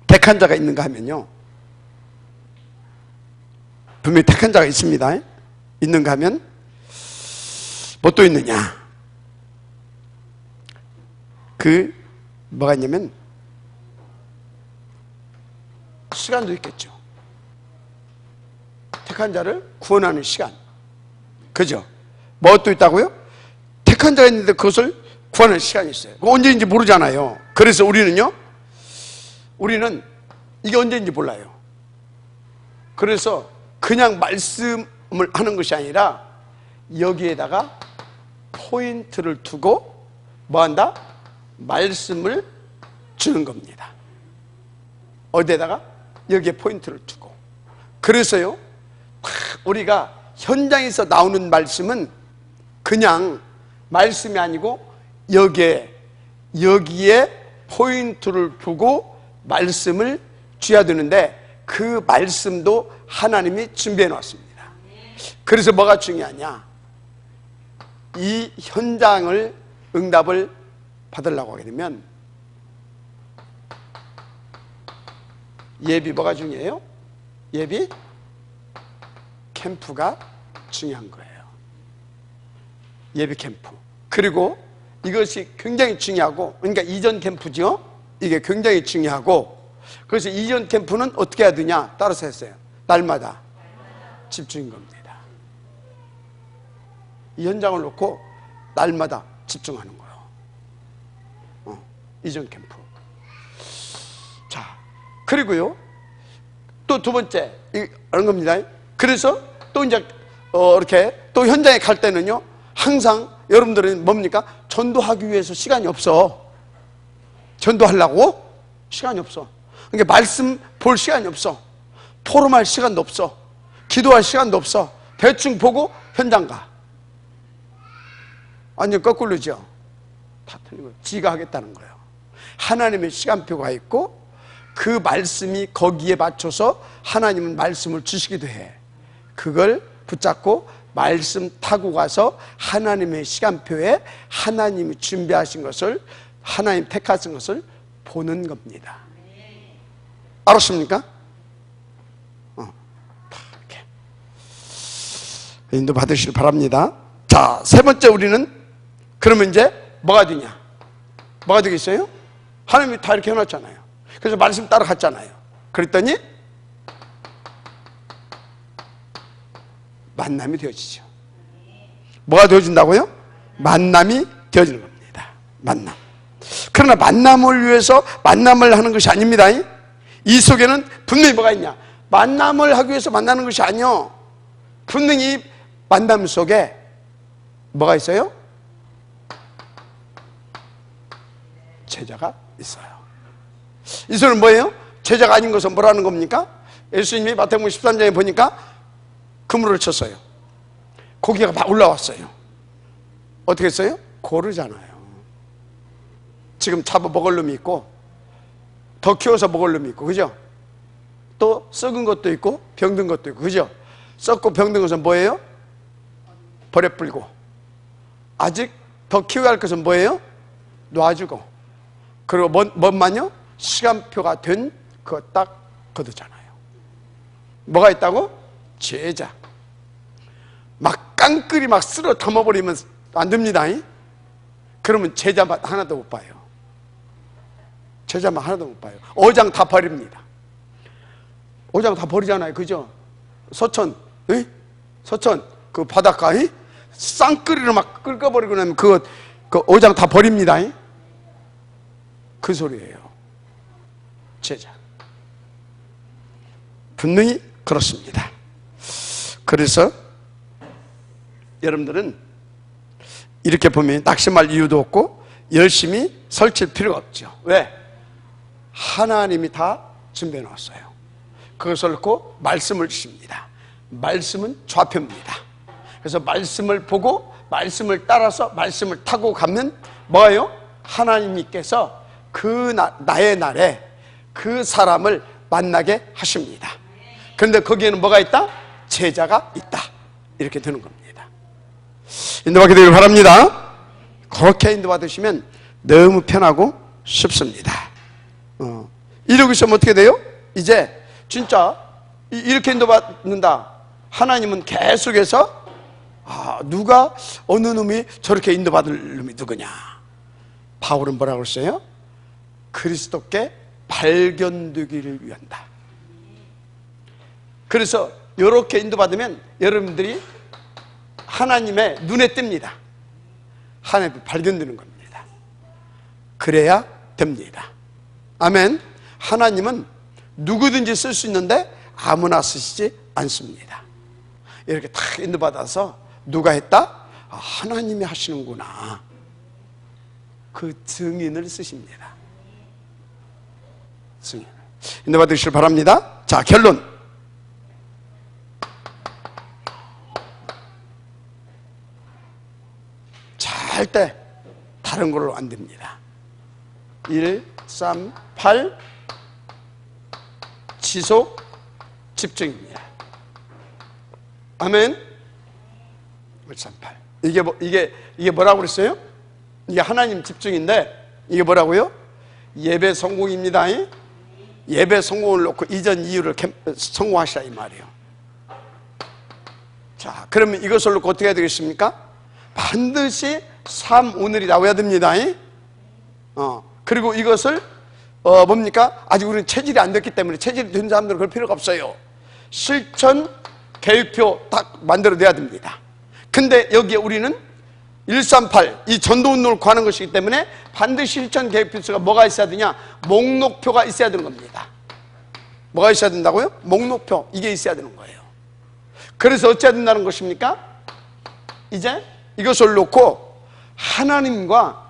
택한 자가 있는가 하면요, 분명히 택한 자가 있습니다. 있는가 하면 뭐 또 있느냐, 뭐가 있냐면 시간도 있겠죠. 택한 자를 구원하는 시간, 그죠? 뭐 또 있다고요? 택한 자가 있는데 그것을 구하는 시간이 있어요. 그거 언제인지 모르잖아요. 그래서 우리는 이게 언제인지 몰라요. 그래서 그냥 말씀을 하는 것이 아니라 여기에다가 포인트를 두고 뭐한다? 말씀을 주는 겁니다. 어디에다가? 여기에 포인트를 두고. 그래서요, 우리가 현장에서 나오는 말씀은 그냥 말씀이 아니고 여기에 포인트를 두고 말씀을 줘야 되는데, 그 말씀도 하나님이 준비해 놨습니다. 그래서 뭐가 중요하냐? 이 현장을 응답을 받으려고 하게 되면 예비 뭐가 중요해요? 예비 캠프가 중요한 거예요. 예비 캠프. 그리고 이것이 굉장히 중요하고, 그러니까 이전 캠프죠. 이게 굉장히 중요하고, 그래서 이전 캠프는 어떻게 해야 되냐? 따라서 했어요. 날마다 집중인 겁니다. 이 현장을 놓고 날마다 집중하는 거예요. 이전 캠프. 자, 그리고요, 또 두 번째 이런 겁니다. 그래서 또 이제 이렇게 또 현장에 갈 때는요, 항상 여러분들은 뭡니까? 전도하기 위해서 시간이 없어. 전도하려고 시간이 없어. 그러니까 말씀 볼 시간이 없어. 포럼할 시간도 없어. 기도할 시간도 없어. 대충 보고 현장 가. 완전 거꾸로죠. 다 틀린 거예요. 지가 하겠다는 거예요. 하나님의 시간표가 있고 그 말씀이 거기에 맞춰서 하나님은 말씀을 주시기도 해. 그걸 붙잡고 말씀 타고 가서 하나님의 시간표에 하나님이 준비하신 것을, 하나님 택하신 것을 보는 겁니다. 알았습니까? 이렇게 인도 받으시길 바랍니다. 자, 세 번째, 우리는 그러면 이제 뭐가 되냐? 뭐가 되겠어요? 하나님이 다 이렇게 해놨잖아요. 그래서 말씀 따라갔잖아요. 그랬더니 만남이 되어지죠. 뭐가 되어진다고요? 만남이 되어지는 겁니다. 만남. 그러나 만남을 위해서 만남을 하는 것이 아닙니다. 이 속에는 분명히 뭐가 있냐? 만남을 하기 위해서 만나는 것이 아니요, 분명히 만남 속에 뭐가 있어요? 제자가 있어요. 이 소리는 뭐예요? 제자가 아닌 것은 뭐라는 겁니까? 예수님이 마태복음 13장에 보니까 그물을 쳤어요. 고기가 막 올라왔어요. 어떻게 했어요? 고르잖아요. 지금 잡아 먹을 놈이 있고, 더 키워서 먹을 놈이 있고, 그죠? 또 썩은 것도 있고 병든 것도 있고, 그죠? 썩고 병든 것은 뭐예요? 벌에 불고, 아직 더 키워야 할 것은 뭐예요? 놔주고, 그리고 뭔만요? 시간표가 된 그거 딱 거두잖아요. 뭐가 있다고? 제자. 막 깡끌이 막 쓸어 담아버리면 안 됩니다. 그러면 제자만 하나도 못 봐요. 제자만 하나도 못 봐요. 어장 다 버립니다. 어장 다 버리잖아요. 그죠? 서천 그 바닷가 쌍끌이로 막 끓여버리고 나면 그 어장 다 버립니다. 그 소리예요. 제자. 분명히 그렇습니다. 그래서 여러분들은 이렇게 보면 낙심할 이유도 없고 열심히 설칠 필요가 없죠. 왜? 하나님이 다 준비해 놓았어요. 그것을 놓고 말씀을 주십니다. 말씀은 좌표입니다. 그래서 말씀을 보고 말씀을 따라서 말씀을 타고 가면 뭐예요? 하나님께서 나의 날에 그 사람을 만나게 하십니다. 그런데 거기에는 뭐가 있다? 제자가 있다. 이렇게 되는 겁니다. 인도받게 되길 바랍니다. 그렇게 인도받으시면 너무 편하고 쉽습니다. 이러고 있으면 어떻게 돼요? 이제 진짜 이렇게 인도받는다. 하나님은 계속해서 누가 어느 놈이 저렇게 인도받을 놈이 누구냐? 바울은 뭐라고 했어요? 그리스도께 발견되기를 위한다. 그래서 이렇게 인도받으면 여러분들이 하나님의 눈에 띕니다. 하나님이 발견되는 겁니다. 그래야 됩니다. 아멘. 하나님은 누구든지 쓸 수 있는데 아무나 쓰시지 않습니다. 이렇게 다 인도받아서 누가 했다? 아, 하나님이 하시는구나. 그 증인을 쓰십니다. 증인. 인도받으시길 바랍니다. 자, 결론. 절대 다른 걸로 안 됩니다. 1, 3, 8 지속 집중입니다. 아멘. 1, 3, 8 이게 뭐라고 그랬어요? 이게 하나님 집중인데 이게 뭐라고요? 예배 성공입니다. 예배 성공을 놓고 이전 이유를 성공하시라 이 말이에요. 자, 그러면 이것을 놓고 어떻게 해야 되겠습니까? 반드시 3, 오늘이 나와야 됩니다. 그리고 이것을 뭡니까? 아직 우리는 체질이 안 됐기 때문에 체질이 된 사람들은 그럴 필요가 없어요. 실천 계획표 딱 만들어내야 됩니다. 근데 여기에 우리는 138, 이 전도운동을 구하는 것이기 때문에 반드시 실천 계획표가 뭐가 있어야 되냐? 목록표가 있어야 되는 겁니다. 뭐가 있어야 된다고요? 목록표, 이게 있어야 되는 거예요. 그래서 어찌해야 된다는 것입니까? 이제 이것을 놓고 하나님과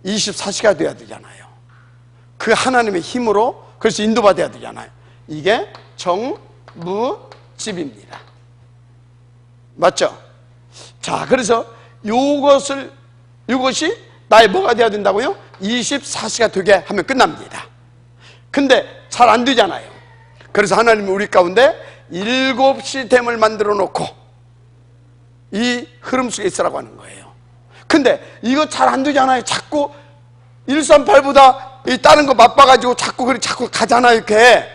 24시가 돼야 되잖아요. 그 하나님의 힘으로 그래서 인도받아야 되잖아요. 이게 정무집입니다. 맞죠? 자, 그래서 이것이 나의 뭐가 돼야 된다고요? 24시가 되게 하면 끝납니다. 근데 잘 안 되잖아요. 그래서 하나님이 우리 가운데 7시댐을 만들어 놓고 이 흐름 속에 있으라고 하는 거예요. 근데 이거 잘 안 되잖아요. 자꾸 138보다 이 다른 거 맛봐가지고 자꾸 가잖아요. 이렇게.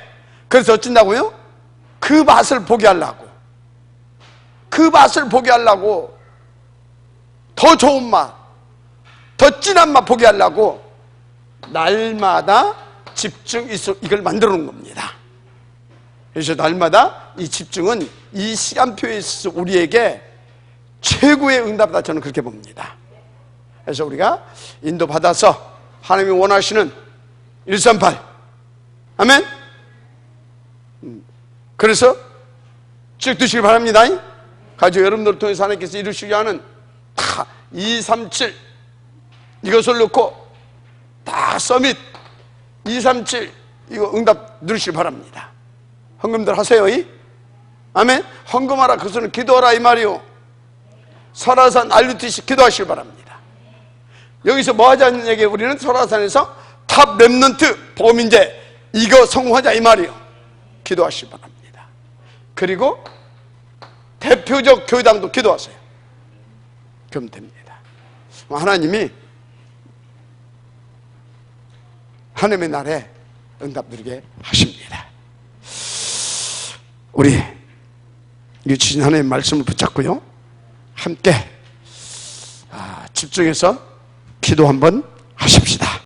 그래서 어쩐다고요? 그 맛을 보게 하려고, 더 좋은 맛, 더 진한 맛 보게 하려고 날마다 집중 이걸 만들어 놓은 겁니다. 그래서 날마다 이 집중은 이 시간표에 있어서 우리에게 최고의 응답이다, 저는 그렇게 봅니다. 그래서 우리가 인도받아서 하나님이 원하시는 138, 아멘. 그래서 쭉 드시기 바랍니다. 가지고 여러분들을 통해서 하나님께서 이루시려 하는 다 237 이것을 놓고 다 서밋 237 이거 응답 누리시기 바랍니다. 헌금들 하세요. 아멘. 헌금하라, 그것은 기도하라 이 말이요. 설화산 RUTC 기도하시기 바랍니다. 여기서 뭐 하자는 얘기예요? 우리는 설화산에서 탑 렘넌트 보험인재 이거 성공하자 이 말이요. 기도하시기 바랍니다. 그리고 대표적 교회당도 기도하세요. 그럼 됩니다. 하나님이 하나님의 날에 응답 누리게 하십니다. 우리 주신 하나님의 말씀을 붙잡고요, 함께 집중해서 기도 한번 하십시다.